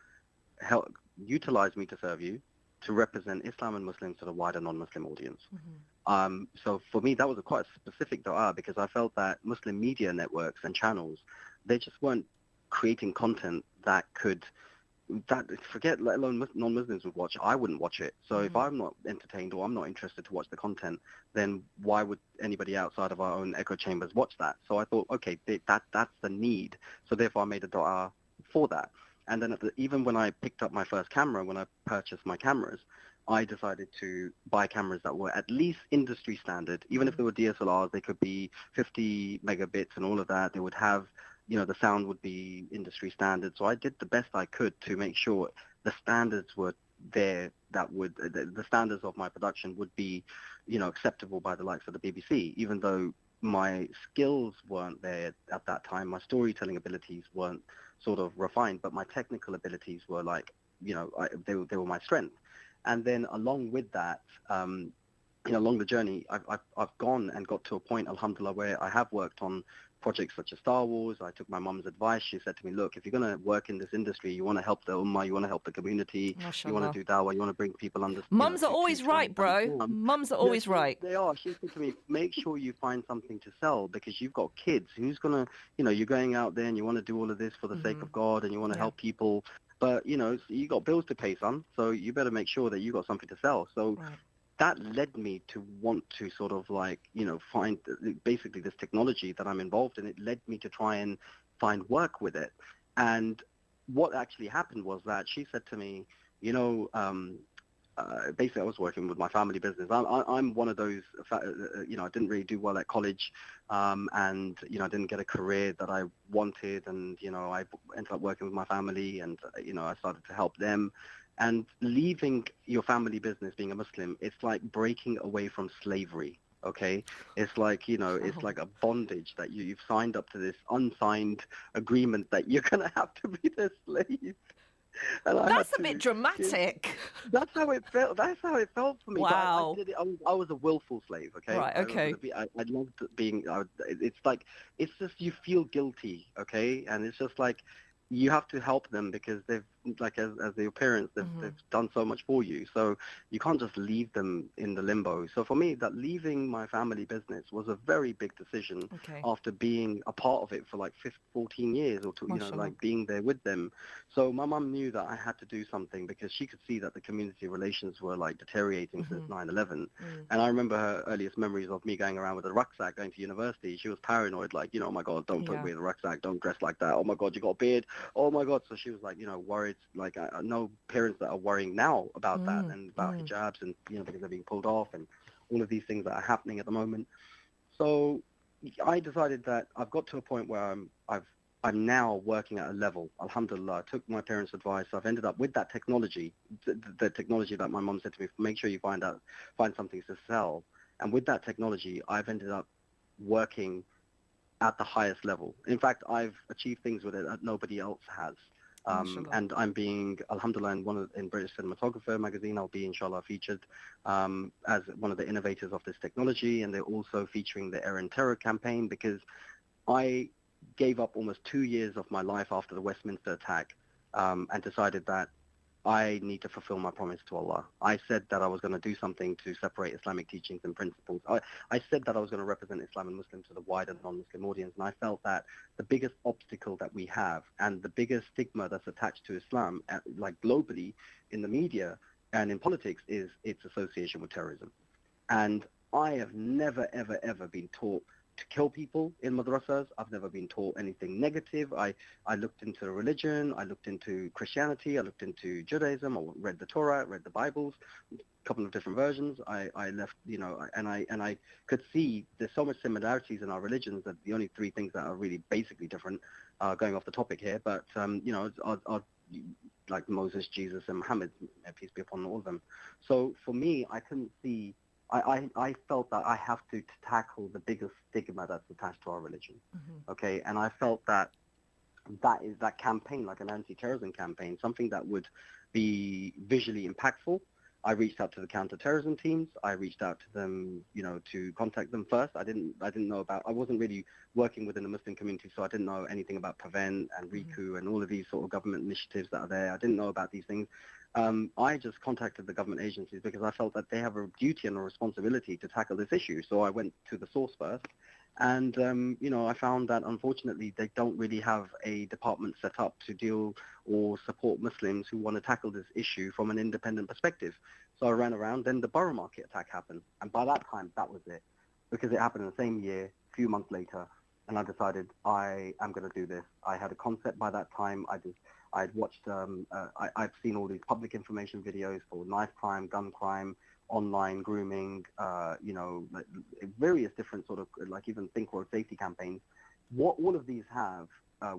[SPEAKER 5] utilize me to serve you, to represent Islam and Muslims to the wider non-Muslim audience. So for me, that was quite a specific dua, because I felt that Muslim media networks and channels, they just weren't creating content let alone non-Muslims would watch. I wouldn't watch it. So if I'm not entertained or I'm not interested to watch the content, then why would anybody outside of our own echo chambers watch that? So I thought, okay, that's the need. So therefore I made a dua for that. And then even when I picked up my first camera, when I purchased my cameras, I decided to buy cameras that were at least industry standard. Even if they were DSLRs, they could be 50 megabits and all of that. They would have, the sound would be industry standard. So I did the best I could to make sure the standards were there, the standards of my production would be, acceptable by the likes of the BBC, even though my skills weren't there at that time. My storytelling abilities weren't sort of refined, but my technical abilities were they were my strength. And then along with that, along the journey, I've gone and got to a point, alhamdulillah, where I have worked on projects such as Star Wars. I took my mum's advice. She said to me, look, if you're going to work in this industry, you want to help the ummah, you want to help the community,
[SPEAKER 3] Mashallah.
[SPEAKER 5] you want to do dawah, you want to bring people under.
[SPEAKER 3] Mums are always right, bro. Mums are always right.
[SPEAKER 5] They are. She said to me, make sure you find something to sell, because you've got kids. Who's going to, you're going out there and you want to do all of this for the sake of God and you want to help people. But, you got bills to pay, son, so you better make sure that you got something to sell. So that led me to want to sort of find basically this technology that I'm involved in. It led me to try and find work with it. And what actually happened was that she said to me, basically I was working with my family business. I'm one of those, I didn't really do well at college, and, I didn't get a career that I wanted, and, I ended up working with my family, and, I started to help them. And leaving your family business, being a Muslim, it's like breaking away from slavery, okay? It's like, it's like a bondage that you've signed up to this unsigned agreement that you're going to have to be their slave. And I had
[SPEAKER 3] That's a bit dramatic.
[SPEAKER 5] that's how it felt. That's how it felt for me. But I
[SPEAKER 3] Wow.
[SPEAKER 5] did it. I was a willful slave. Okay.
[SPEAKER 3] Right, okay.
[SPEAKER 5] I loved being. It's like it's just you feel guilty. Okay, and it's just like you have to help them because they've like as their parents they've done so much for you. So you can't just leave them in the limbo. So for me, that leaving my family business was a very big decision
[SPEAKER 3] Okay.
[SPEAKER 5] after being a part of it for like 14 years or two,
[SPEAKER 3] Mashallah.
[SPEAKER 5] like being there with them. So my mum knew that I had to do something because she could see that the community relations were like deteriorating since 9/11. And I remember her earliest memories of me going around with a rucksack going to university. She was paranoid, like, oh my God, don't
[SPEAKER 3] Yeah.
[SPEAKER 5] wear the rucksack, don't dress like that. Oh my God, you got a beard. Oh my God. So she was like, worried. Like I know parents that are worrying now about that and about hijabs and, because they're being pulled off and all of these things that are happening at the moment. So I decided that I've got to a point where I'm now working at a level. Alhamdulillah, I took my parents' advice. I've ended up with that technology, the technology that my mom said to me, make sure you find something to sell. And with that technology, I've ended up working at the highest level. In fact, I've achieved things with it that nobody else has. And I'm being, alhamdulillah, in British Cinematographer magazine, I'll be inshallah featured as one of the innovators of this technology. And they're also featuring the Erin Terror campaign because I gave up almost 2 years of my life after the Westminster attack and decided that I need to fulfill my promise to Allah. I said that I was going to do something to separate Islamic teachings and principles. I said that I was going to represent Islam and Muslims to the wider non-Muslim audience, and I felt that the biggest obstacle that we have and the biggest stigma that's attached to Islam, like globally in the media and in politics, is its association with terrorism. And I have never, ever, ever been taught to kill people in madrasas. I've never been taught anything negative. I looked into religion. I looked into Christianity. I looked into Judaism. I read the Torah, read the Bibles, a couple of different versions. I left, and I could see there's so much similarities in our religions that the only three things that are really basically different, going off the topic here, but, are like Moses, Jesus, and Muhammad, peace be upon all of them. So for me, I couldn't see I felt that I have to tackle the biggest stigma that's attached to our religion, okay? And I felt that is that campaign, like an anti-terrorism campaign, something that would be visually impactful. I reached out to the counter-terrorism teams. I reached out to them, to contact them first. I didn't know about. I wasn't really working within the Muslim community, so I didn't know anything about Prevent and Riku and all of these sort of government initiatives that are there. I didn't know about these things. I just contacted the government agencies because I felt that they have a duty and a responsibility to tackle this issue. So I went to the source first. And, I found that unfortunately they don't really have a department set up to deal or support Muslims who want to tackle this issue from an independent perspective. So I ran around, then the borough market attack happened. And by that time, that was it. Because it happened in the same year, a few months later, and I decided I am going to do this. I had a concept by that time. I'd watched, I've seen all these public information videos for knife crime, gun crime, online grooming, like various different sort of, like even Think Road safety campaigns. What all of these have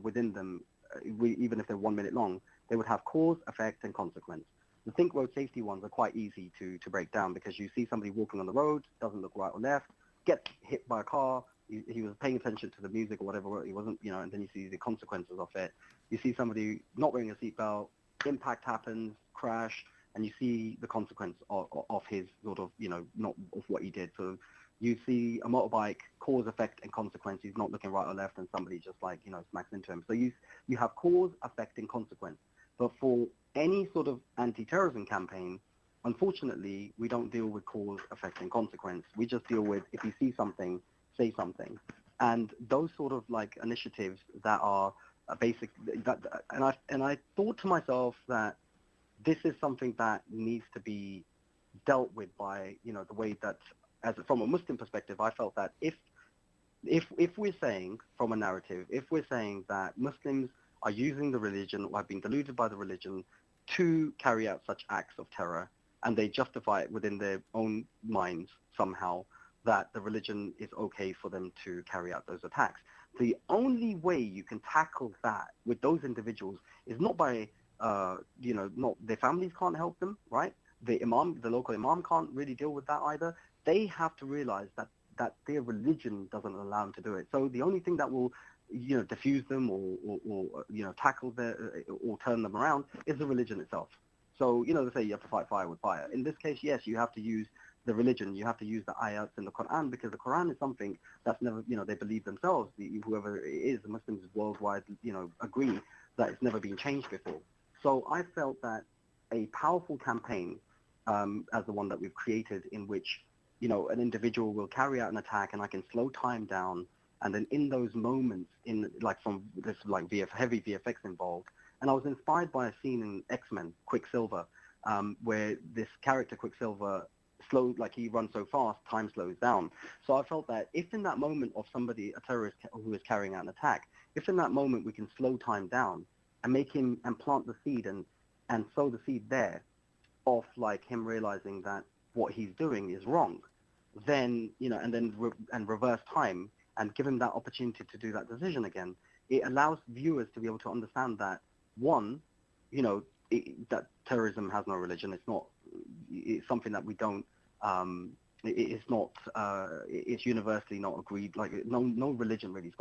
[SPEAKER 5] within them, even if they're 1 minute long, they would have cause, effect, and consequence. The Think Road safety ones are quite easy to break down because you see somebody walking on the road, doesn't look right or left, gets hit by a car, he was paying attention to the music or whatever, he wasn't, and then you see the consequences of it. You see somebody not wearing a seatbelt, impact happens, crash, and you see the consequence of his sort of, not of what he did. So you see a motorbike, cause, effect, and consequence. He's not looking right or left, and somebody just smacks into him. So you have cause, effect, and consequence. But for any sort of anti-terrorism campaign, unfortunately, we don't deal with cause, effect, and consequence. We just deal with, if you see something, say something. And those sort of like initiatives that are basic, and I thought to myself that this is something that needs to be dealt with by, the way that, from a Muslim perspective, I felt that if we're saying from a narrative, if we're saying that Muslims are using the religion or have been deluded by the religion to carry out such acts of terror, and they justify it within their own minds somehow, that the religion is okay for them to carry out those attacks. The only way you can tackle that with those individuals is not by not their families can't help them, right? The local imam can't really deal with that either. They have to realize that their religion doesn't allow them to do it. So the only thing that will diffuse them or tackle or turn them around is the religion itself. So, they say you have to fight fire with fire. In this case, yes, you have to use the religion. You have to use the ayats in the Quran, because the Quran is something that's never, they believe themselves, whoever it is, the Muslims worldwide, agree that it's never been changed before. So I felt that a powerful campaign, as the one that we've created, in which, an individual will carry out an attack and I can slow time down. And then in those moments, from this heavy VFX involved, and I was inspired by a scene in X-Men, Quicksilver, where this character Quicksilver he runs so fast, time slows down. So I felt that if in that moment of somebody, a terrorist who is carrying out an attack, if in that moment we can slow time down and make him and plant the seed and sow the seed there of him realizing that what he's doing is wrong, then, and reverse time and give him that opportunity to do that decision again, it allows viewers to be able to understand that, one, that terrorism has no religion. It's something that we don't, it's not, it's universally not agreed. No religion really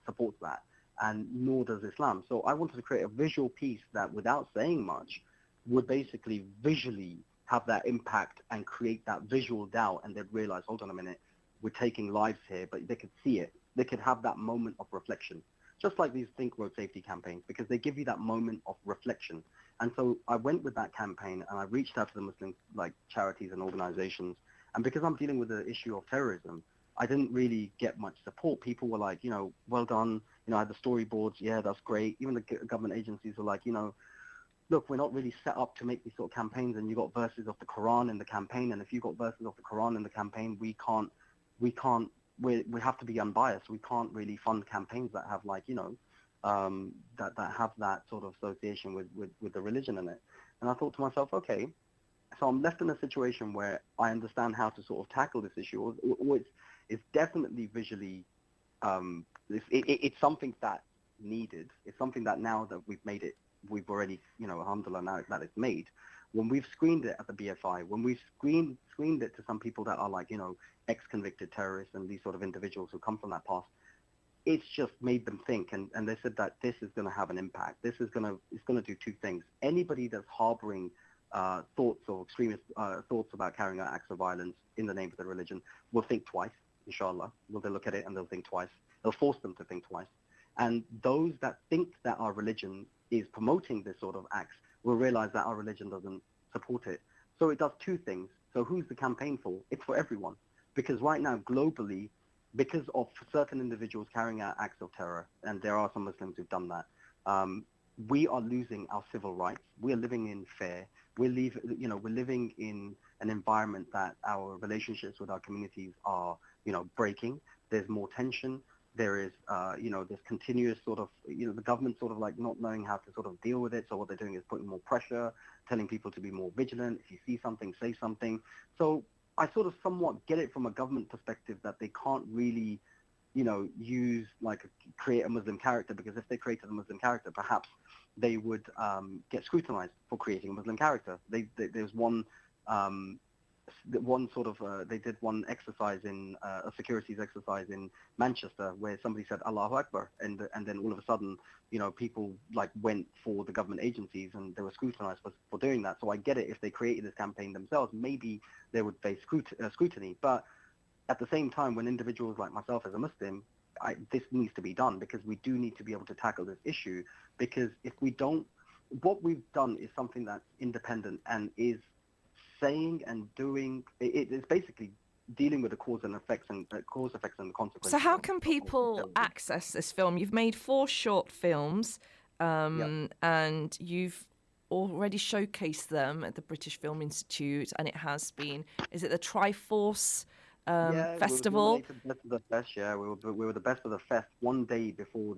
[SPEAKER 5] supports that, and nor does Islam. So I wanted to create a visual piece that, without saying much, would basically visually have that impact and create that visual doubt, and they'd realize, hold on a minute, we're taking lives here, but they could see it. They could have that moment of reflection, just like these Think Road Safety campaigns, because they give you that moment of reflection. And so I went with that campaign, and I reached out to the Muslim charities and organizations. And because I'm dealing with the issue of terrorism, I didn't really get much support. People were like, well done. I had the storyboards. Yeah, that's great. Even the government agencies were like, look, we're not really set up to make these sort of campaigns, and you got verses of the Quran in the campaign. And if you got verses of the Quran in the campaign, we have to be unbiased. We can't really fund campaigns that have that have that sort of association with the religion in it. And I thought to myself, okay, so I'm left in a situation where I understand how to sort of tackle this issue. It's definitely visually, it's something that's needed. It's something that now that we've made it, we've already, alhamdulillah, now that it's made. When we've screened it at the BFI, when we've screened it to some people that are ex-convicted terrorists and these sort of individuals who come from that past, it's just made them think, and they said that this is going to have an impact. It's going to do two things. Anybody that's harboring thoughts or extremist thoughts about carrying out acts of violence in the name of the religion will think twice, inshallah. They'll look at it and they'll think twice. They'll force them to think twice. And those that think that our religion is promoting this sort of acts will realize that our religion doesn't support it. So it does two things. So who's the campaign for? It's for everyone. Because right now, globally, because of certain individuals carrying out acts of terror, and there are some Muslims who've done that, we are losing our civil rights. We are living in fear. We're living in an environment that our relationships with our communities are, breaking. There's more tension. There is, there's continuous sort of, the government sort of not knowing how to sort of deal with it. So what they're doing is putting more pressure, telling people to be more vigilant. If you see something, say something. So I sort of somewhat get it from a government perspective that they can't really, use create a Muslim character, because if they created a Muslim character, perhaps they would get scrutinized for creating a Muslim character. There's one they did one exercise in a securities exercise in Manchester where somebody said Allahu Akbar, and then all of a sudden, people went for the government agencies and they were scrutinized for doing that. So I get it, if they created this campaign themselves, maybe they would face scrutiny. But at the same time, when individuals like myself as a Muslim, this needs to be done, because we do need to be able to tackle this issue, because if we don't, what we've done is something that's independent and is saying and doing, it's basically dealing with the cause and effects and the consequences.
[SPEAKER 3] So how can people access this film? You've made 4 short films, and you've already showcased them at the British Film Institute, and it has been, is it the Triforce Festival?
[SPEAKER 5] We were nominated Best of the Fest. Yeah, we were the Best of the Fest one day before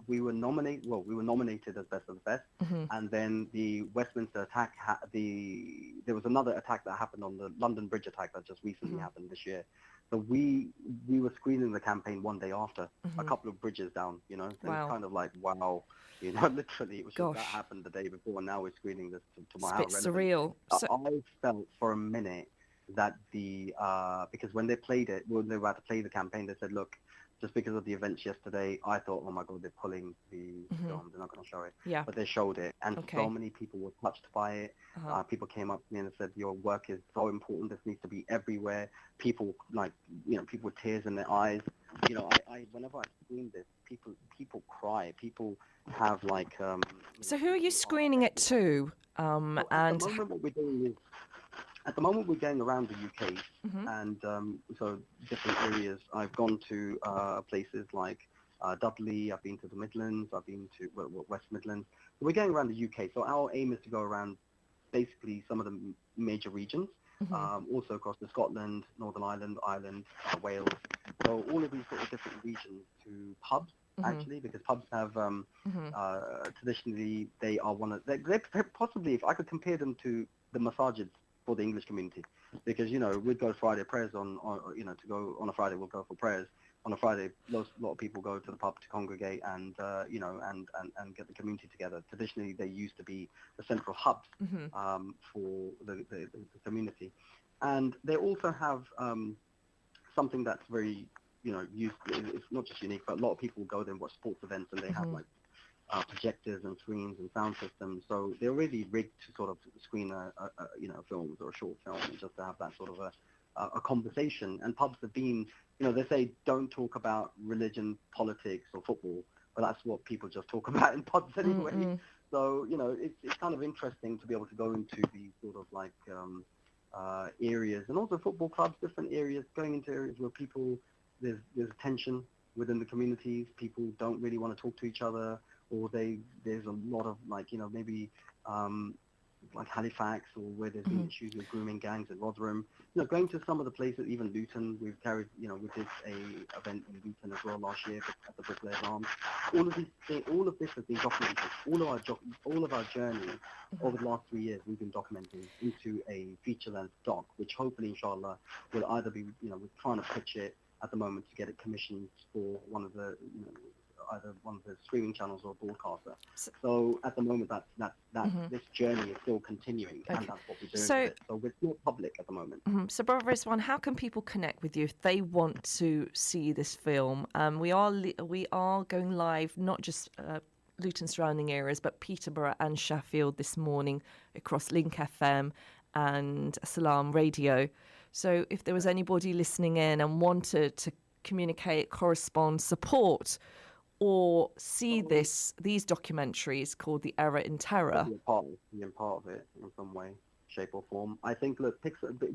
[SPEAKER 5] we were nominated. Well, we were nominated as Best of the Fest, and then the Westminster attack. There was another attack that happened on the London Bridge attack that just recently happened this year. So we were screening the campaign one day after, a couple of bridges down. So it was kind of like, wow. Literally, it was just that happened the day before, and now we're screening this to my house.
[SPEAKER 3] It's a bit surreal.
[SPEAKER 5] I felt for a minute that because when they played it, when they were about to play the campaign, they said, look, just because of the events yesterday, I thought, oh my God, they're pulling the film. They're not going to show it.
[SPEAKER 3] Yeah.
[SPEAKER 5] But they showed it. And
[SPEAKER 3] Okay.
[SPEAKER 5] so many people were touched by it. People came up to me and said, your work is so important. This needs to be everywhere. People, people with tears in their eyes. I whenever I screen this, people cry. People have
[SPEAKER 3] So who are you screening it to?
[SPEAKER 5] So at the moment, what we're doing is, at the moment, we're going around the UK, and so different areas. I've gone to places like Dudley. I've been to the Midlands. I've been to West Midlands. So we're going around the UK. So our aim is to go around basically some of the major regions, also across to Scotland, Northern Ireland, Wales. So all of these sort of different regions to pubs. Actually, because pubs have traditionally they are they're possibly, if I could compare them to the masajids for the English community, because we'd go Friday prayers to go on a Friday, we'll go for prayers on a Friday. A lot of people go to the pub to congregate and and get the community together. Traditionally, they used to be the central hubs for the community, and they also have something that's very it's not just unique, but a lot of people go there and watch sports events, and they have projectors and screens and sound systems. So they're really rigged to sort of screen a films or a short film, and just to have that sort of a conversation. And pubs have been, they say don't talk about religion, politics, or football, but that's what people just talk about in pubs anyway. So it's kind of interesting to be able to go into these sort of areas, and also football clubs, different areas, going into areas where people. There's tension within the communities. People don't really want to talk to each other, or there's a lot of maybe like Halifax, or where there's been issues with grooming gangs in Rotherham. Going to some of the places, even Luton, we did a event in Luton as well last year at the Bricklayers Arms. All of this has been documented. All of our journey over the last 3 years, we've been documenting into a feature-length doc, which hopefully, inshallah, will either be, we're trying to pitch it at the moment to get it commissioned for one of the either one of the streaming channels or broadcaster. So at the moment, this journey is still continuing, and that's what we're doing with it. So it's not public at the moment.
[SPEAKER 3] So, Brother Rizwan, how can people connect with you if they want to see this film? We are going live, not just Luton surrounding areas, but Peterborough and Sheffield this morning across Link FM and Salam Radio. So if there was anybody listening in and wanted to communicate, correspond, support, or see these documentaries called The Error in Terror.
[SPEAKER 5] Be a part of it in some way, shape or form. I think, look,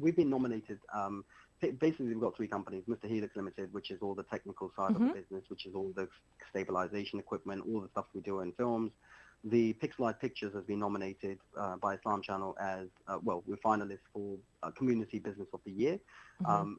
[SPEAKER 5] we've been nominated. Basically, we've got 3 companies. Mr. Helix Limited, which is all the technical side of the business, which is all the stabilization equipment, all the stuff we do in films. The Pixelite Pictures has been nominated by Islam Channel as, we're finalists for Community Business of the Year.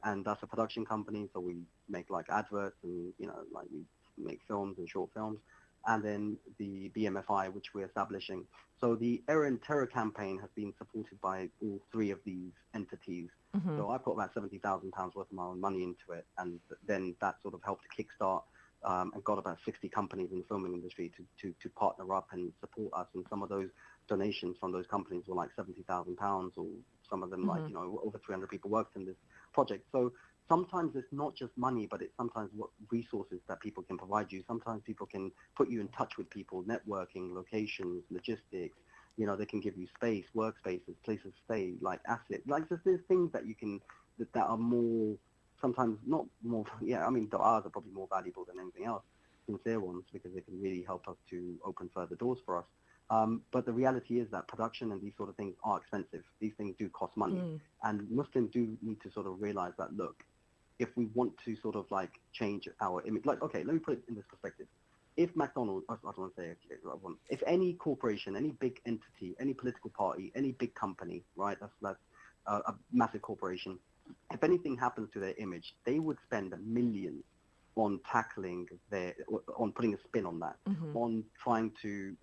[SPEAKER 5] And that's a production company, so we make adverts and, we make films and short films. And then the BMFI, which we're establishing. So the Error in Terror campaign has been supported by all 3 of these entities. So I put about £70,000 worth of my own money into it, and then that sort of helped to kickstart and got about 60 companies in the filming industry to partner up and support us. And some of those donations from those companies were like £70,000, or some of them over 300 people worked in this project. So sometimes it's not just money, but it's sometimes what resources that people can provide you. Sometimes people can put you in touch with people, networking, locations, logistics. They can give you space, workspaces, places to stay, like assets. There's things that you can, that are more, sometimes not more, ours are probably more valuable than anything else, sincere ones, because they can really help us to open further doors for us. But the reality is that production and these sort of things are expensive. These things do cost money. And Muslims do need to sort of realize that, look, if we want to sort of change our image, okay, let me put it in this perspective. If McDonald's, I don't want to say, if any corporation, any big entity, any political party, any big company, right, that's a massive corporation, if anything happens to their image, they would spend millions on tackling on putting a spin on that, on trying to,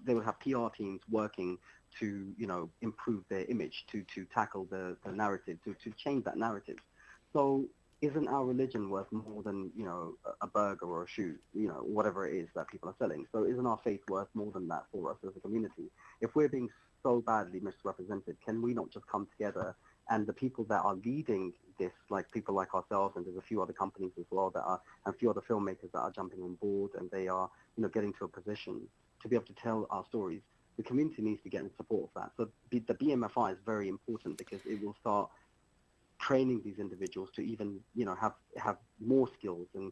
[SPEAKER 5] they would have PR teams working to, improve their image, to tackle the narrative, to change that narrative. So isn't our religion worth more than, a burger or a shoe, whatever it is that people are selling? So isn't our faith worth more than that for us as a community? If we're being so badly misrepresented, can we not just come together And the people that are leading this, like people like ourselves, and there's a few other companies as well and a few other filmmakers that are jumping on board, and they are, getting to a position to be able to tell our stories. The community needs to get in support of that. So the BMFI is very important because it will start training these individuals to even, have more skills and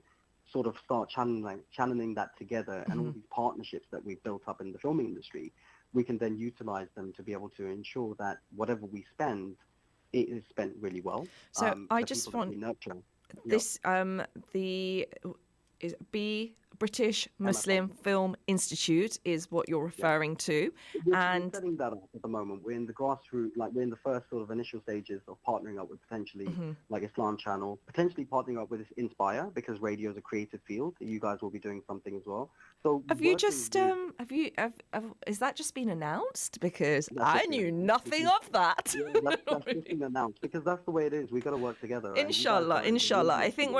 [SPEAKER 5] sort of start channeling that together, and all these partnerships that we've built up in the filming industry, we can then utilize them to be able to ensure that whatever we spend, it is spent really well.
[SPEAKER 3] So I just want this, British Muslim Film Institute is what you're referring to.
[SPEAKER 5] We're setting that up at the moment. We're in the grassroots, we're in the first sort of initial stages of partnering up with potentially like Islam Channel, potentially partnering up with Inspire, because radio is a creative field. You guys will be doing something as well. So
[SPEAKER 3] have you just is that just been announced? Because I knew nothing of that.
[SPEAKER 5] That's just been announced, because that's the way it is. We've got to work together.
[SPEAKER 3] Inshallah. I think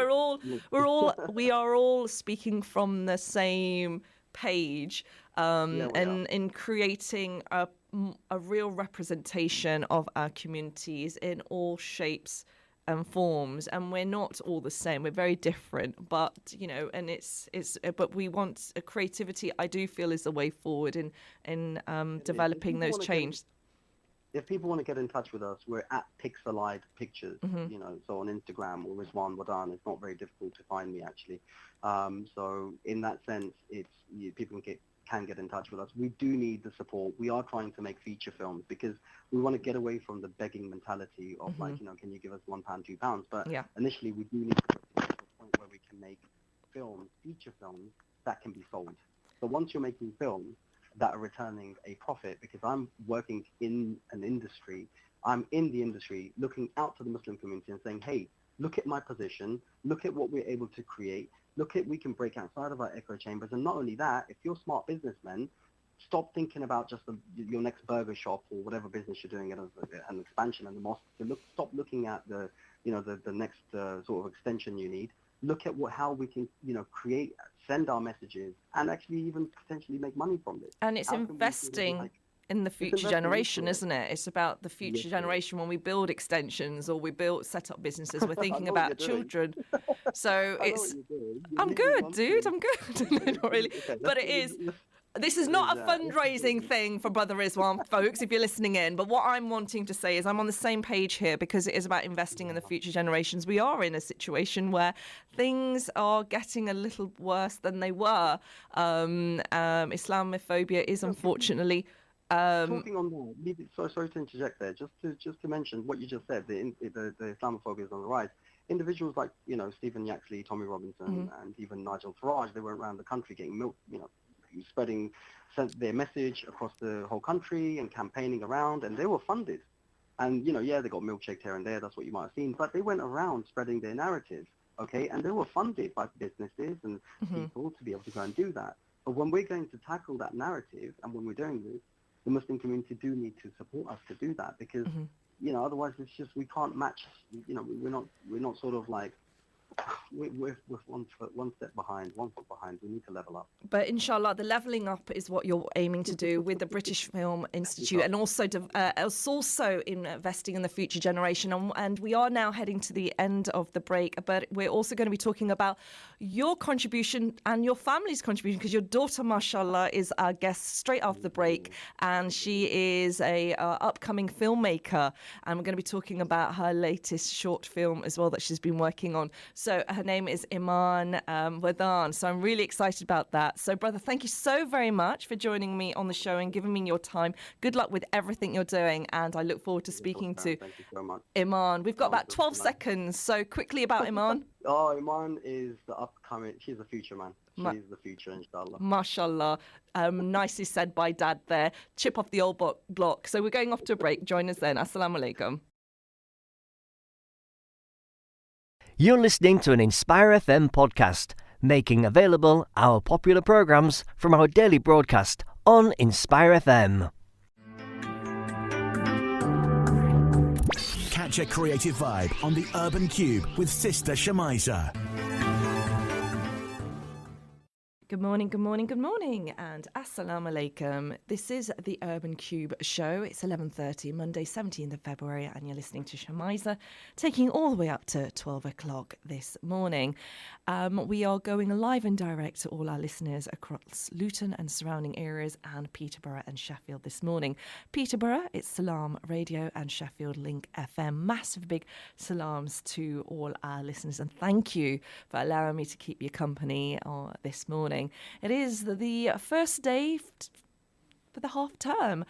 [SPEAKER 3] we are all speaking from the same page, in creating a real representation of our communities in all shapes and forms. And we're not all the same. We're very different, but but we want a creativity. I do feel is the way forward in developing those changes.
[SPEAKER 5] If people want to get in touch with us, we're at Pixelized Pictures, so on Instagram, or Rizwan, Wadan. It's not very difficult to find me, actually. So in that sense, people can get in touch with us. We do need the support. We are trying to make feature films because we want to get away from the begging mentality of can you give us £1, £2? But initially, we do need to get to a point where we can make feature films that can be sold. So once you're making films that are returning a profit, because I'm working in an industry, I'm in the industry looking out to the Muslim community and saying, hey, look at my position, look at what we're able to create, we can break outside of our echo chambers. And not only that, if you're smart businessmen, stop thinking about just your next burger shop or whatever business you're doing at an expansion in the mosque. Stop looking at the next sort of extension you need. Look at how we can, create, send our messages, and actually even potentially make money from this.
[SPEAKER 3] And it's investing in the future generation, isn't it? It's about the future generation. When we build extensions or we set up businesses, we're thinking about children. So I'm good, dude. I'm good. Not really, but it is. This is not a fundraising thing for Brother Rizwan, folks, if you're listening in. But what I'm wanting to say is I'm on the same page here, because it is about investing in the future generations. We are in a situation where things are getting a little worse than they were. Islamophobia is unfortunately...
[SPEAKER 5] Talking on that, sorry to interject there, just to mention what you just said, the Islamophobia is on the rise. Individuals like, Stephen Yaxley, Tommy Robinson, and even Nigel Farage, they went around the country getting milk, spreading their message across the whole country and campaigning around, and they were funded. And, they got milkshaked here and there, that's what you might have seen, but they went around spreading their narrative, okay? And they were funded by businesses and people to be able to go and do that. But when we're going to tackle that narrative, and when we're doing this, the Muslim community do need to support us to do that, because, otherwise it's just, we can't match, we're not sort of like, we're one foot behind. We need to level up.
[SPEAKER 3] But inshallah, the levelling up is what you're aiming to do with the British Film Institute, and also investing in the future generation. And we are now heading to the end of the break, but we're also going to be talking about your contribution and your family's contribution, because your daughter, mashallah, is our guest straight after the break, and she is a upcoming filmmaker, and we're going to be talking about her latest short film as well that she's been working on. So her name is Imaan Wadan. So I'm really excited about that. So, brother, thank you so very much for joining me on the show and giving me your time. Good luck with everything you're doing. And I look forward to speaking to Imaan. We've got about 12 seconds. So quickly about Imaan.
[SPEAKER 5] Imaan is the upcoming, she's the future, man. She's the future, inshallah.
[SPEAKER 3] Mashallah. Nicely said by Dad there. Chip off the old block. So we're going off to a break. Join us then. Assalamu alaikum.
[SPEAKER 1] You're listening to an Inspire FM podcast, making available our popular programs from our daily broadcast on Inspire FM.
[SPEAKER 2] Catch a creative vibe on the Urban Kube with Sister Shemiza.
[SPEAKER 3] Good morning, good morning, good morning, and assalamu alaikum. This is the Urban Kube show. It's 11:30, Monday, 17th of February, and you're listening to Shemiza, taking all the way up to 12 o'clock this morning. We are going live and direct to all our listeners across Luton and surrounding areas and Peterborough and Sheffield this morning. Peterborough, it's Salam Radio, and Sheffield Link FM. Massive big salams to all our listeners, and thank you for allowing me to keep you company this morning. It is the first day for the half term.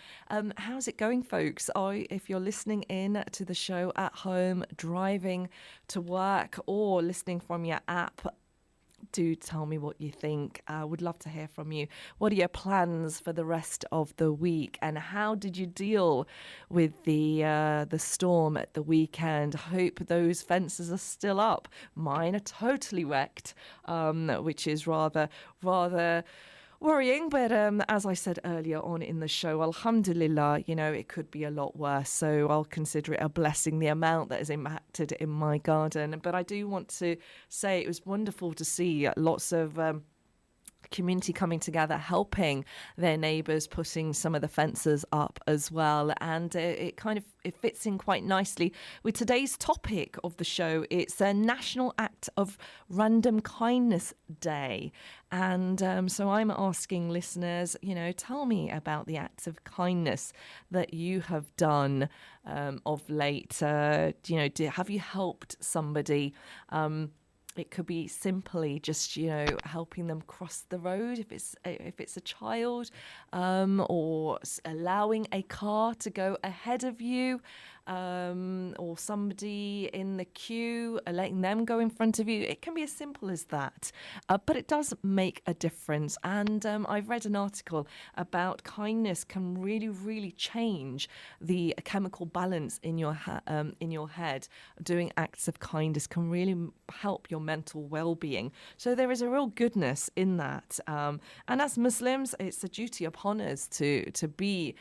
[SPEAKER 3] How's it going, folks? If you're listening in to the show at home, driving to work, or listening from your app, do tell me what you think. I would love to hear from you. What are your plans for the rest of the week, and how did you deal with the storm at the weekend? Hope those fences are still up. Mine are totally wrecked, which is rather worrying, but as I said earlier on in the show, alhamdulillah, it could be a lot worse, so I'll consider it a blessing, the amount that is impacted in my garden. But I do want to say it was wonderful to see lots of community coming together, helping their neighbours, putting some of the fences up as well, and it fits in quite nicely with today's topic of the show. It's a National Act of Random Kindness Day, and so I'm asking listeners, tell me about the acts of kindness that you have done of late. Have you helped somebody? It could be simply just, helping them cross the road if it's a child, or allowing a car to go ahead of you, or somebody in the queue, letting them go in front of you. It can be as simple as that, but it does make a difference. And I've read an article about kindness can really, really change the chemical balance in your head. Doing acts of kindness can really help your mental well-being. So there is a real goodness in that. And as Muslims, it's a duty upon us to be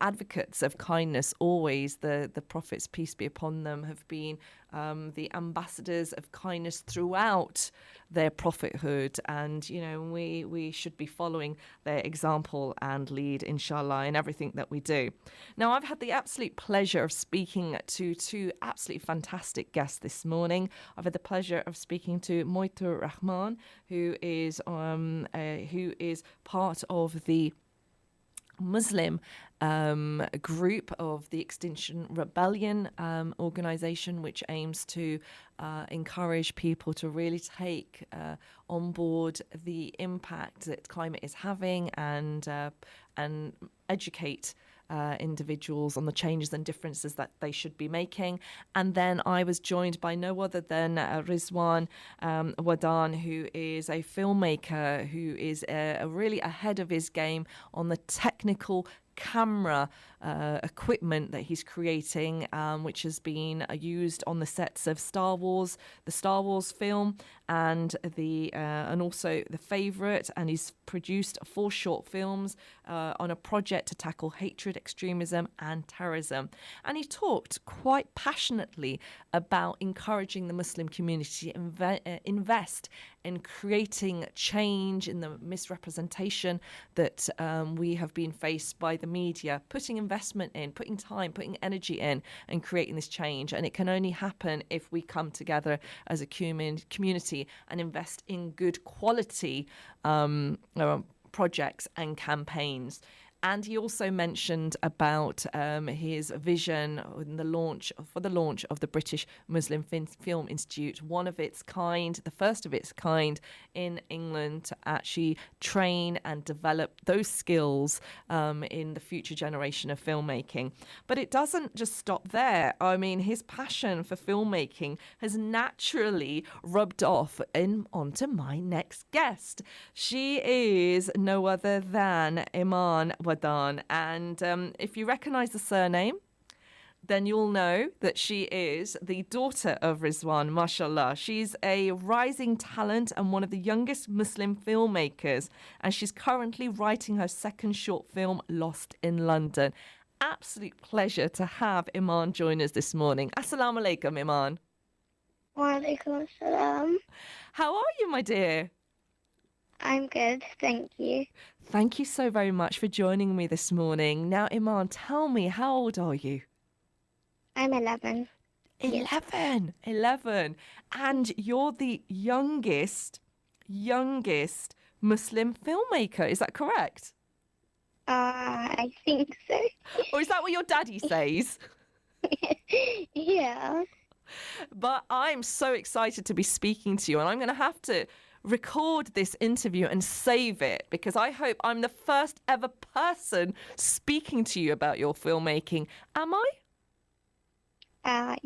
[SPEAKER 3] advocates of kindness always. The prophets, peace be upon them, have been the ambassadors of kindness throughout their prophethood, and we should be following their example and lead, inshallah, in everything that we do. Now, I've had the absolute pleasure of speaking to two absolutely fantastic guests this morning. I've had the pleasure of speaking to Mohitur Rahman, who is part of the Muslim group of the Extinction Rebellion organisation, which aims to encourage people to really take on board the impact that climate is having, and educate individuals on the changes and differences that they should be making. And then I was joined by no other than Rizwan Wadan, who is a filmmaker who is really ahead of his game on the technical camera equipment that he's creating, which has been used on the sets of the Star Wars film, and also The Favourite, and he's produced 4 short films on a project to tackle hatred, extremism and terrorism. And he talked quite passionately about encouraging the Muslim community to invest in creating change in the misrepresentation that we have been faced by the media, putting investment in, putting time, putting energy in, and creating this change. And it can only happen if we come together as a community and invest in good quality projects and campaigns. And he also mentioned about his vision in the launch of the British Muslim Film Institute, one of its kind, the first of its kind in England, to actually train and develop those skills in the future generation of filmmaking. But it doesn't just stop there. I mean, his passion for filmmaking has naturally rubbed off onto my next guest. She is no other than Imaan Wadan, and if you recognise the surname, then you'll know that she is the daughter of Rizwan, mashallah. She's a rising talent and one of the youngest Muslim filmmakers, and she's currently writing her second short film, Lost in London. Absolute pleasure to have Imaan join us this morning. Assalamu alaikum, Imaan.
[SPEAKER 6] Wa alaikum assalam.
[SPEAKER 3] How are you, my dear?
[SPEAKER 6] I'm good, thank you.
[SPEAKER 3] Thank you so very much for joining me this morning. Now, Imaan, tell me, how old are you?
[SPEAKER 6] I'm 11.
[SPEAKER 3] 11. 11. And you're the youngest Muslim filmmaker. Is that correct?
[SPEAKER 6] I think so.
[SPEAKER 3] Or is that what your daddy says?
[SPEAKER 6] Yeah.
[SPEAKER 3] But I'm so excited to be speaking to you, and I'm going to have to record this interview and save it because I hope I'm the first ever person speaking to you about your filmmaking. Am I?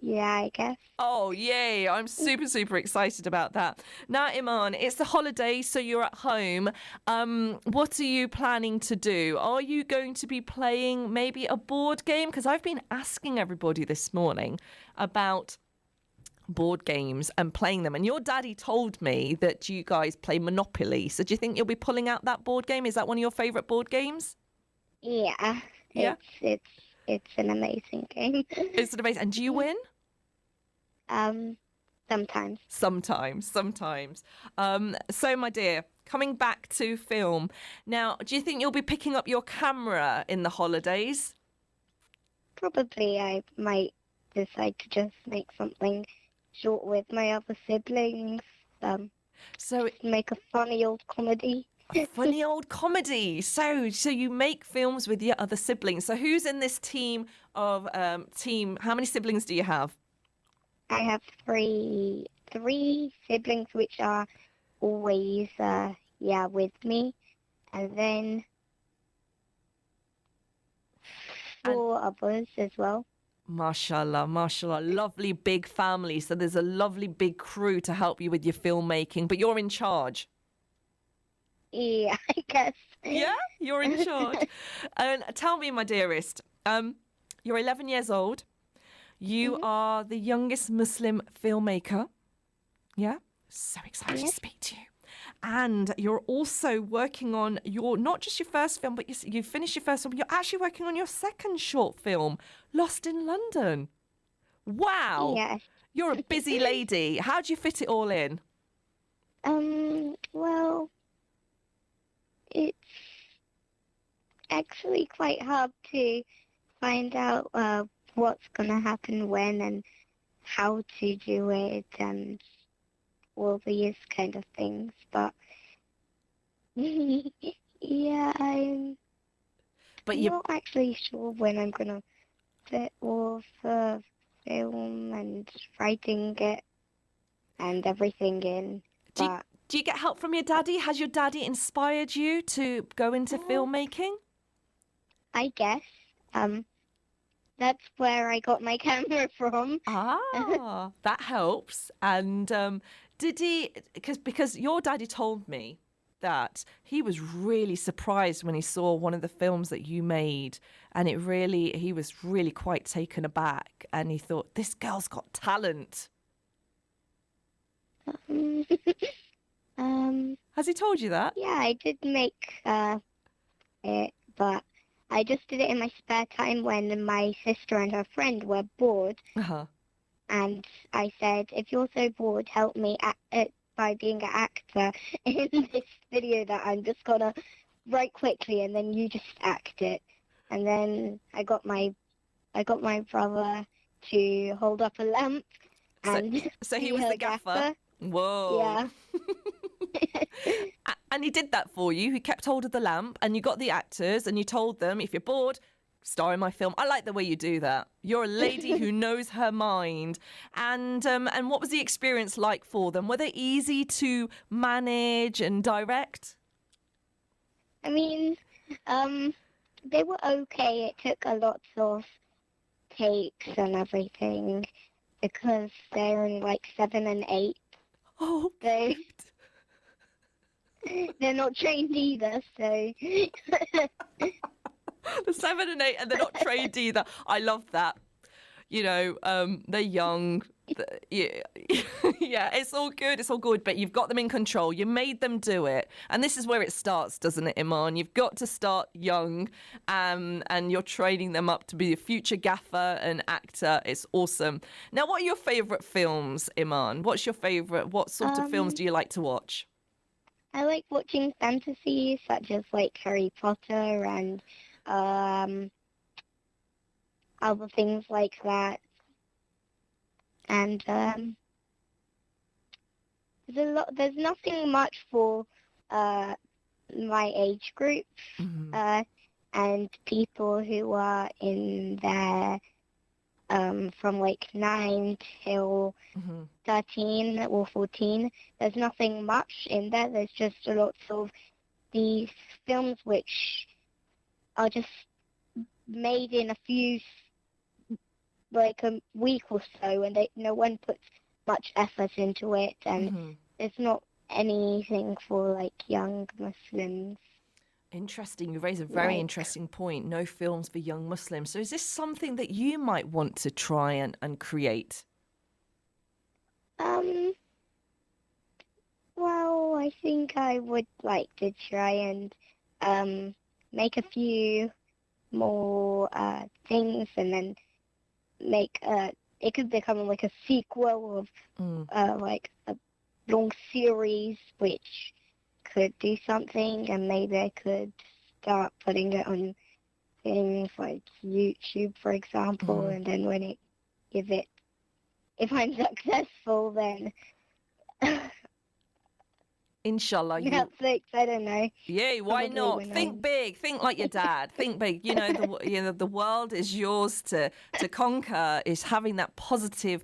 [SPEAKER 6] Yeah, I guess.
[SPEAKER 3] Oh, yay. I'm super, super excited about that. Now, Imaan, it's the holidays, so you're at home. What are you planning to do? Are you going to be playing maybe a board game? Because I've been asking everybody this morning about board games and playing them. And your daddy told me that you guys play Monopoly. So do you think you'll be pulling out that board game? Is that one of your favourite board games?
[SPEAKER 6] Yeah.
[SPEAKER 3] Yeah?
[SPEAKER 6] It's an amazing game.
[SPEAKER 3] It's an amazing. And do you win?
[SPEAKER 6] Sometimes.
[SPEAKER 3] Sometimes. So, my dear, coming back to film. Now, do you think you'll be picking up your camera in the holidays?
[SPEAKER 6] Probably I might decide to just make something short with my other siblings.
[SPEAKER 3] So
[SPEAKER 6] Make a funny old comedy.
[SPEAKER 3] a funny old comedy. So you make films with your other siblings. So who's in this team of How many siblings do you have?
[SPEAKER 6] I have three siblings which are always with me, and then four others as well.
[SPEAKER 3] Mashallah, mashallah. Lovely big family. So there's a lovely big crew to help you with your filmmaking, but you're in charge.
[SPEAKER 6] Yeah, I guess.
[SPEAKER 3] Yeah, you're in charge. And tell me, my dearest, you're 11 years old. You are the youngest Muslim filmmaker. Yeah? So excited to speak to you. And you're also working on not just your first film, but you finished your first film. You're actually working on your second short film, Lost in London. Wow.
[SPEAKER 6] Yes.
[SPEAKER 3] You're a busy lady. How do you fit it all in?
[SPEAKER 6] Well, it's actually quite hard to find out what's going to happen when and how to do it and all these kind of things. But yeah, I'm not actually sure when I'm going to fit all the film and writing it and everything in.
[SPEAKER 3] Do you get help from your daddy? Has your daddy inspired you to go into filmmaking?
[SPEAKER 6] I guess. That's where I got my camera from.
[SPEAKER 3] Ah, that helps. And did he? Because your daddy told me that he was really surprised when he saw one of the films that you made, and he was really quite taken aback, and he thought, this girl's got talent. Has he told you that?
[SPEAKER 6] Yeah, I did make it, but I just did it in my spare time when my sister and her friend were bored.
[SPEAKER 3] Uh-huh.
[SPEAKER 6] And I said, if you're so bored, help me by being an actor in this video that I'm just gonna write quickly, and then you just act it. And then I got my brother to hold up a lamp. And
[SPEAKER 3] so he was the gaffer. Whoa.
[SPEAKER 6] Yeah.
[SPEAKER 3] And he did that for you. He kept hold of the lamp, and you got the actors, and you told them, if you're bored, star in my film. I like the way you do that. You're a lady who knows her mind. And what was the experience like for them? Were they easy to manage and direct?
[SPEAKER 6] I mean, they were okay. It took a lot of takes and everything because they're in like 7 and 8.
[SPEAKER 3] Oh,
[SPEAKER 6] they're not trained either, so...
[SPEAKER 3] The 7 and 8, and they're not trained either. I love that. You know, they're young. Yeah, it's all good. It's all good. But you've got them in control. You made them do it. And this is where it starts, doesn't it, Imaan? You've got to start young, and you're training them up to be a future gaffer and actor. It's awesome. Now, what are your favourite films, Imaan? What's your favourite? What sort of films do you like to watch?
[SPEAKER 6] I like watching fantasy, such as like Harry Potter and other things like that. And there's nothing much for my age group and people who are in their from like 9 till 13 or 14. There's nothing much in there. There's just a lot of these films which are just made in a few, like a week or so, and no one puts much effort into it, and there's not anything for like young Muslims.
[SPEAKER 3] Interesting. You raise a very interesting point. No films for young Muslims. So is this something that you might want to try and create?
[SPEAKER 6] Well, I think I would like to try and make a few more things, and then make it could become like a sequel of like a long series which could do something, and maybe I could start putting it on things like YouTube, for example, and then if I'm successful, then
[SPEAKER 3] Inshallah,
[SPEAKER 6] Netflix, I don't know.
[SPEAKER 3] Yeah, why not? Think big. Think like your dad. Think big. You know, the world is yours to conquer. Is having that positive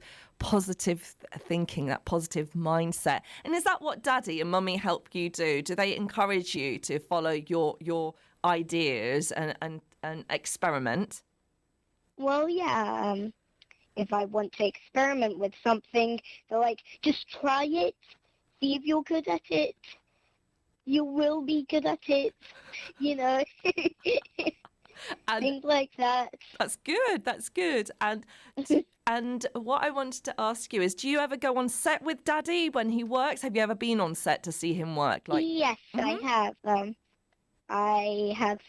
[SPEAKER 3] thinking, that positive mindset. And is that what Daddy and Mummy help you do? Do they encourage you to follow your ideas and experiment?
[SPEAKER 6] Well, yeah. If I want to experiment with something, they're like, just try it. See if you're good at it. You will be good at it, you know. Things like that.
[SPEAKER 3] That's good. That's good. And what I wanted to ask you is, do you ever go on set with Daddy when he works? Have you ever been on set to see him work?
[SPEAKER 6] Yes, I have. I have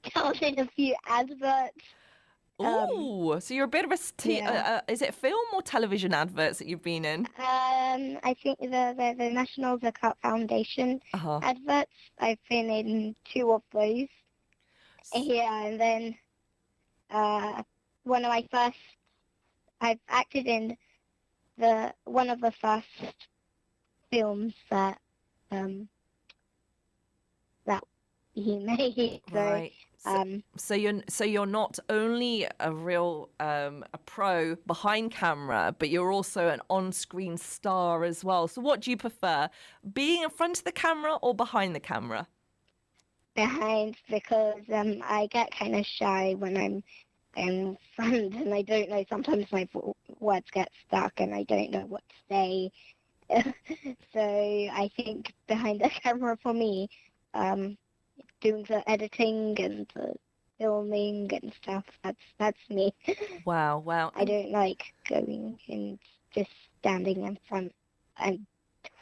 [SPEAKER 6] starred in a few adverts.
[SPEAKER 3] Oh, so you're a bit of is it film or television adverts that you've been in?
[SPEAKER 6] I think the National Zakat Foundation adverts. I've been in 2 of those. Yeah, and then I've acted in one of the first films that he made.
[SPEAKER 3] Right. So you're not only a real a pro behind camera, but you're also an on-screen star as well. So what do you prefer, being in front of the camera or behind the camera?
[SPEAKER 6] Behind, because I get kind of shy when I'm in front, and I don't know. Sometimes my words get stuck, and I don't know what to say. So I think behind the camera for me. Doing the editing and the filming and stuff. That's me.
[SPEAKER 3] Wow.
[SPEAKER 6] I don't like going and just standing in front and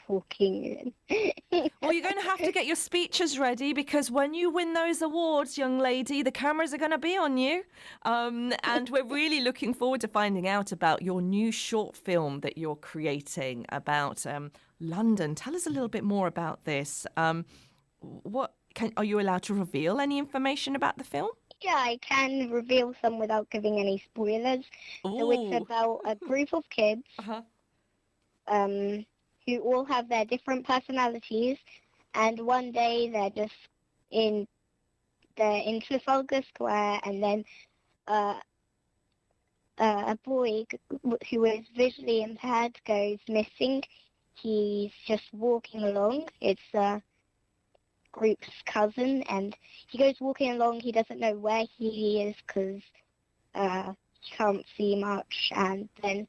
[SPEAKER 6] talking.
[SPEAKER 3] Well, you're going to have to get your speeches ready, because when you win those awards, young lady, the cameras are going to be on you. And we're really looking forward to finding out about your new short film that you're creating about London. Tell us a little bit more about this. Are you allowed to reveal any information about the film?
[SPEAKER 6] Yeah, I can reveal some without giving any spoilers.
[SPEAKER 3] Ooh.
[SPEAKER 6] So it's about a group of kids who all have their different personalities, and one day they're in Trafalgar Square, and then a boy who is visually impaired goes missing. He's just walking along. It's group's cousin, and he goes walking along. He doesn't know where he is because he can't see much, and then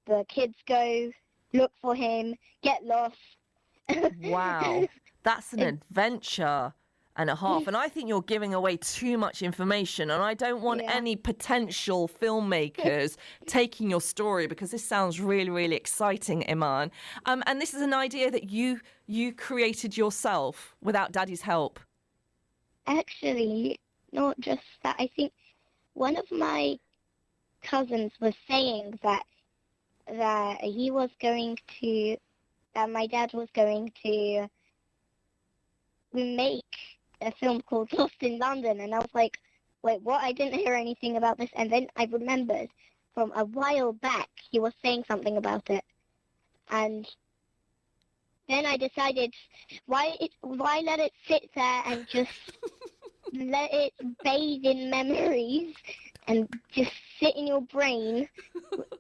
[SPEAKER 6] the kids go look for him, get lost.
[SPEAKER 3] Wow, that's an adventure and a half. And I think you're giving away too much information, and I don't want any potential filmmakers taking your story, because this sounds really, really exciting, Imaan. And this is an idea that you created yourself without Daddy's help.
[SPEAKER 6] Actually, not just that. I think one of my cousins was saying that my dad was going to make a film called Lost in London, and I was like, wait, what? I didn't hear anything about this. And then I remembered from a while back he was saying something about it. And then I decided, why let it sit there and just let it bathe in memories and just sit in your brain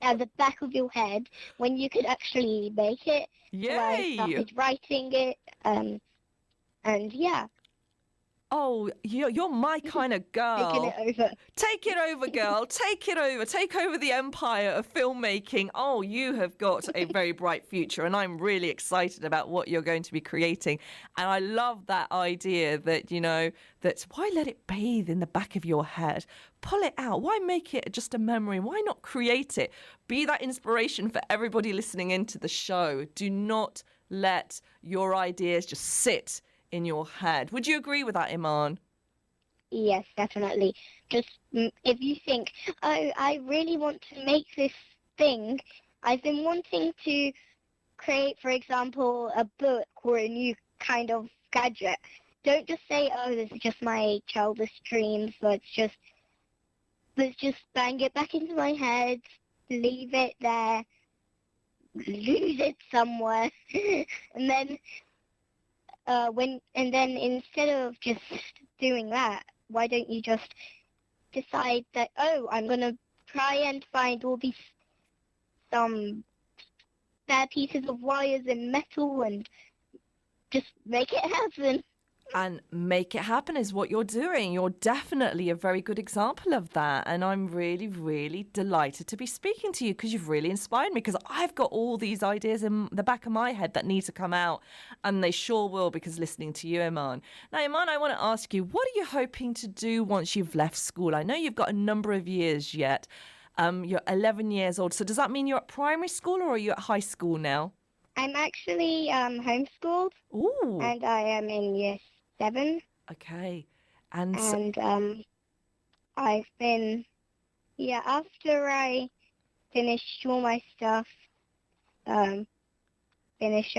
[SPEAKER 6] at the back of your head when you could actually make it.
[SPEAKER 3] Yay!
[SPEAKER 6] So I started writing it, and yeah.
[SPEAKER 3] Oh, you're my kind of girl.
[SPEAKER 6] Taking it over.
[SPEAKER 3] Take it over, girl. Take it over. Take over the empire of filmmaking. Oh, you have got a very bright future, and I'm really excited about what you're going to be creating. And I love that idea that, that why let it bathe in the back of your head? Pull it out. Why make it just a memory? Why not create it? Be that inspiration for everybody listening into the show. Do not let your ideas just sit in your head. Would you agree with that, Imaan?
[SPEAKER 6] Yes, definitely. Just if you think, oh, I really want to make this thing, I've been wanting to create, for example, a book or a new kind of gadget. Don't just say, oh, this is just my childish dreams. Let's just bang it back into my head, leave it there, lose it somewhere, and then instead of just doing that, why don't you just decide that, oh, I'm going to try and find all these some spare pieces of wires and metal and just make it happen.
[SPEAKER 3] And make it happen is what you're doing. You're definitely a very good example of that. And I'm really, really delighted to be speaking to you because you've really inspired me, because I've got all these ideas in the back of my head that need to come out. And they sure will, because listening to you, Imaan. Now, Imaan, I want to ask you, what are you hoping to do once you've left school? I know you've got a number of years yet. You're 11 years old. So does that mean you're at primary school or are you at high school now?
[SPEAKER 6] I'm actually homeschooled.
[SPEAKER 3] Ooh.
[SPEAKER 6] And I am in year 7.
[SPEAKER 3] Okay.
[SPEAKER 6] And I've been, after I finish all my stuff, finish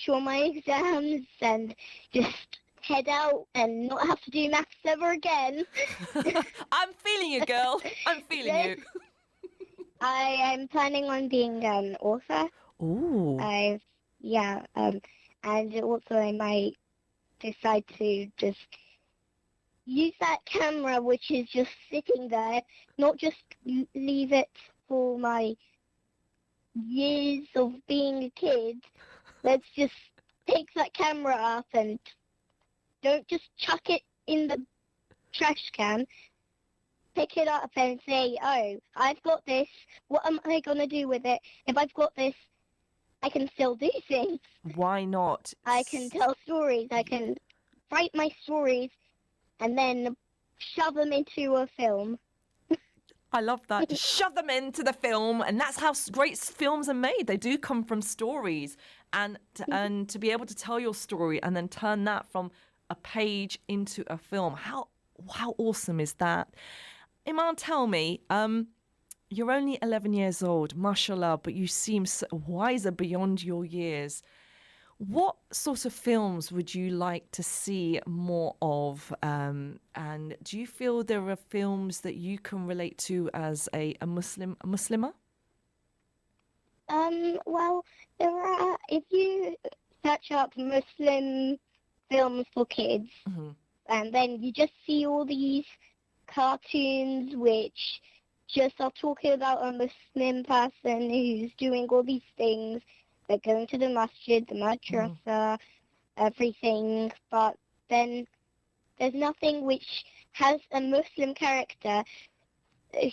[SPEAKER 6] all my exams and just head out and not have to do maths ever again.
[SPEAKER 3] I'm feeling you, girl. I'm feeling you.
[SPEAKER 6] I am planning on being an author.
[SPEAKER 3] Ooh.
[SPEAKER 6] And also I might decide to just use that camera, which is just sitting there, not just leave it for my years of being a kid. Let's just take that camera up and don't just chuck it in the trash can. Pick it up and say, oh, I've got this. What am I going to do with it? If I've got this, I can still do things.
[SPEAKER 3] Why not?
[SPEAKER 6] I can tell stories. I can write my stories and then shove them into a film.
[SPEAKER 3] I love that. Just shove them into the film, and that's how great films are made. They do come from stories, and to be able to tell your story and then turn that from a page into a film. How awesome is that? Imaan, tell me, you're only 11 years old, mashallah, but you seem so wiser beyond your years. What sort of films would you like to see more of? And do you feel there are films that you can relate to as a Muslimah?
[SPEAKER 6] Well, there are, if you search up Muslim films for kids,
[SPEAKER 3] Mm-hmm.
[SPEAKER 6] and then you just see all these cartoons which just are talking about a Muslim person who's doing all these things. They're going to the masjid, the madrasa, everything, but then there's nothing which has a Muslim character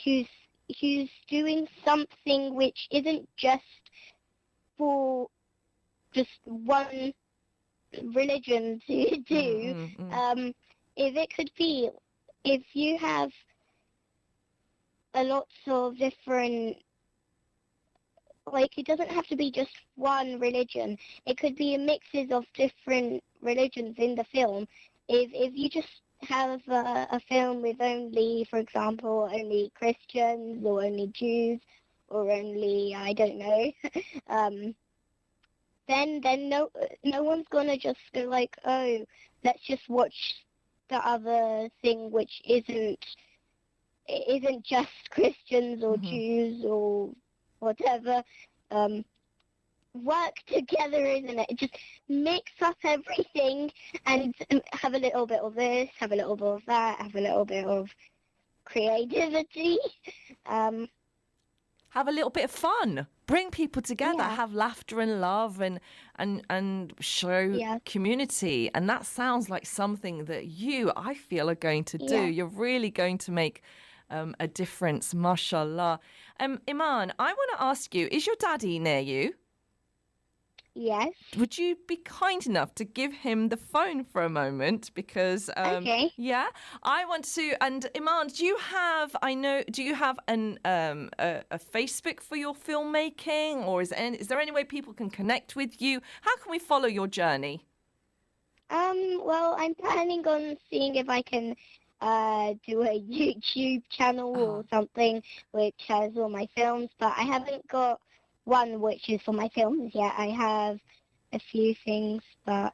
[SPEAKER 6] who's doing something which isn't just for just one religion to do. If it could be, if you have a lot of different, like, it doesn't have to be just one religion. It could be mixes of different religions in the film. If you just have a film with only, for example, only Christians or only Jews or only, I don't know, then no one's gonna just go like, oh, let's just watch the other thing, which isn't just Christians or Jews or whatever. Work together, isn't it? Just mix up everything and have a little bit of this, have a little bit of that, have a little bit of creativity.
[SPEAKER 3] Have a little bit of fun. Bring people together.
[SPEAKER 6] Yeah.
[SPEAKER 3] Have laughter and love and show community. And that sounds like something that I feel, are going to do.
[SPEAKER 6] Yeah.
[SPEAKER 3] You're really going to make a difference, mashallah. Imaan, I want to ask you, is your daddy near you?
[SPEAKER 6] Yes.
[SPEAKER 3] Would you be kind enough to give him the phone for a moment? Because
[SPEAKER 6] Okay.
[SPEAKER 3] yeah, I want to. And Imaan, do you have a Facebook for your filmmaking, or is there any way people can connect with you? How can we follow your journey?
[SPEAKER 6] Well, I'm planning on seeing if I can do a YouTube channel or something which has all my films, but I haven't got one which is for my films yet. I have a few things, but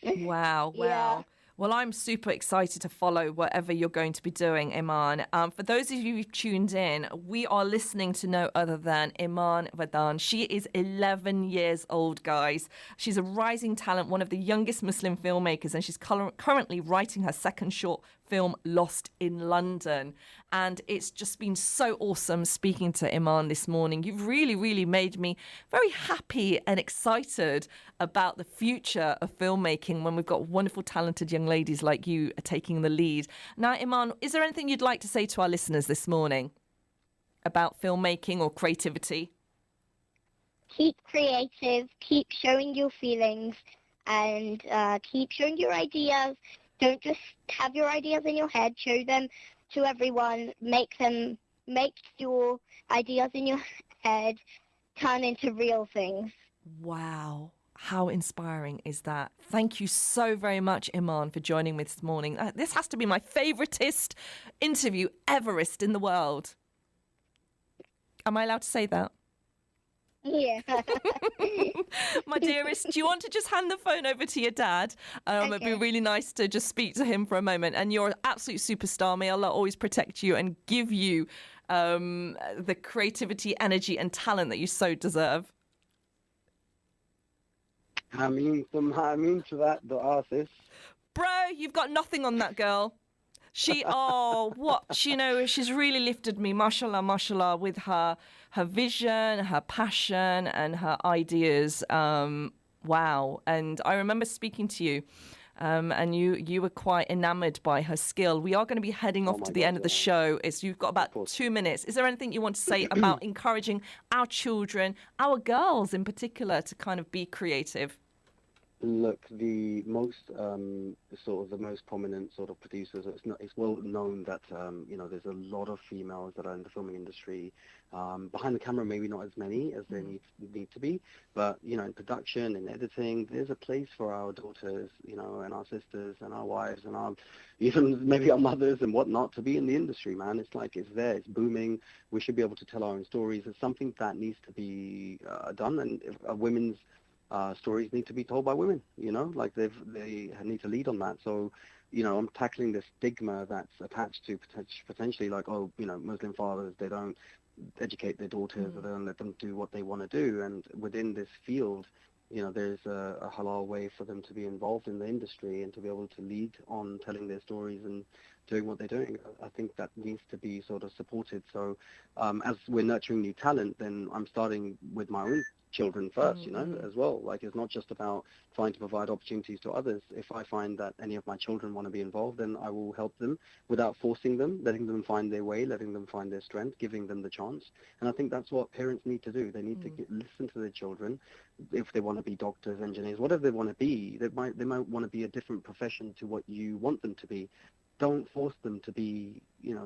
[SPEAKER 3] Wow.
[SPEAKER 6] Yeah.
[SPEAKER 3] Well, I'm super excited to follow whatever you're going to be doing, Imaan. For those of you who've tuned in, we are listening to no other than Imaan Wadan. She is 11 years old, guys. She's a rising talent, one of the youngest Muslim filmmakers, and she's currently writing her second short film, Lost in London. And it's just been so awesome speaking to Imaan this morning. You've really, really made me very happy and excited about the future of filmmaking when we've got wonderful, talented young ladies like you taking the lead. Now, Imaan, is there anything you'd like to say to our listeners this morning about filmmaking or creativity?
[SPEAKER 6] Keep creative, keep showing your feelings, and keep showing your ideas. Don't just have your ideas in your head. Show them to everyone. Make your ideas in your head turn into real things.
[SPEAKER 3] Wow. How inspiring is that? Thank you so very much, Imaan, for joining me this morning. This has to be my favoritist interview everest in the world. Am I allowed to say that?
[SPEAKER 6] Yeah.
[SPEAKER 3] My dearest, do you want to just hand the phone over to your dad? It'd be really nice to just speak to him for a moment. And you're an absolute superstar. May Allah always protect you and give you the creativity, energy and talent that you so deserve.
[SPEAKER 5] I mean to that, the artist.
[SPEAKER 3] Bro, you've got nothing on that girl. She's really lifted me, mashallah, mashallah, with her vision, her passion and her ideas. Wow. And I remember speaking to you and you were quite enamored by her skill. We are going to be heading off to the end of the show. You've got about 2 minutes. Is there anything you want to say about encouraging our children, our girls in particular, to kind of be creative?
[SPEAKER 5] Look, the most the most prominent sort of producers. It's well known that there's a lot of females that are in the filming industry. Behind the camera, maybe not as many as they need to be, but in production and editing, there's a place for our daughters, and our sisters and our wives and our even maybe our mothers and whatnot to be in the industry. Man, it's there, it's booming. We should be able to tell our own stories. It's something that needs to be done, and women's stories need to be told by women, they need to lead on that. So, I'm tackling the stigma that's attached to potentially Muslim fathers, they don't educate their daughters or they don't let them do what they want to do. And within this field, there's a halal way for them to be involved in the industry and to be able to lead on telling their stories and doing what they're doing. I think that needs to be sort of supported. So as we're nurturing new talent, then I'm starting with my own children first, as well. It's not just about trying to provide opportunities to others. If I find that any of my children want to be involved, then I will help them without forcing them, letting them find their way, letting them find their strength, giving them the chance. And I think that's what parents need to do. They need to listen to their children. If they want to be doctors, engineers, whatever they want to be, they might want to be a different profession to what you want them to be. Don't force them to be,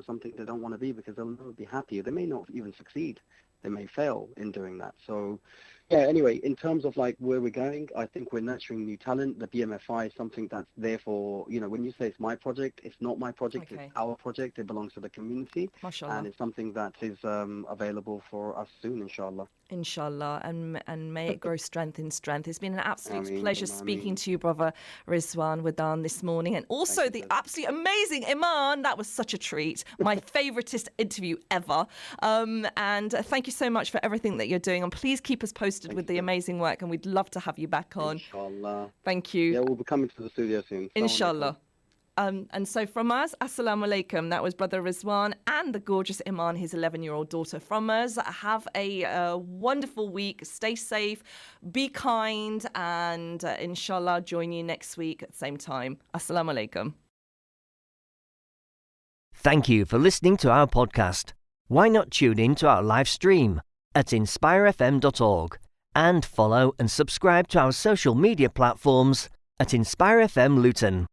[SPEAKER 5] something they don't want to be, because they'll never be happy. They may not even succeed. They may fail in doing that. So, Anyway, in terms of like where we're going, I think we're nurturing new talent. The BMFI is something that's there for, when you say it's my project, it's not my project,
[SPEAKER 3] Okay.
[SPEAKER 5] it's our project. It belongs to the community.
[SPEAKER 3] MashaAllah.
[SPEAKER 5] And it's something that is available for us soon, inshallah.
[SPEAKER 3] Inshallah, and may it grow strength in strength. It's been an absolute
[SPEAKER 5] Ameen,
[SPEAKER 3] pleasure
[SPEAKER 5] Ameen.
[SPEAKER 3] speaking to you, brother Rizwan Wadan, this morning, and also
[SPEAKER 5] Thank you,
[SPEAKER 3] the
[SPEAKER 5] Liz.
[SPEAKER 3] absolutely amazing Imaan. That was such a treat. My favouriteest interview ever. And thank you so much for everything that you're doing. And please keep us posted with the amazing work, and we'd love to have you back on.
[SPEAKER 5] Inshallah.
[SPEAKER 3] Thank you.
[SPEAKER 5] Yeah, we'll be coming to the studio soon.
[SPEAKER 3] Inshallah. And so from us, Assalamu alaikum. That was Brother Rizwan and the gorgeous Imaan, his 11-year-old daughter. From us, have a wonderful week. Stay safe, be kind, and inshallah, join you next week at the same time. Assalamu alaikum.
[SPEAKER 1] Thank you for listening to our podcast. Why not tune in to our live stream at inspirefm.org and follow and subscribe to our social media platforms at Inspire FM Luton.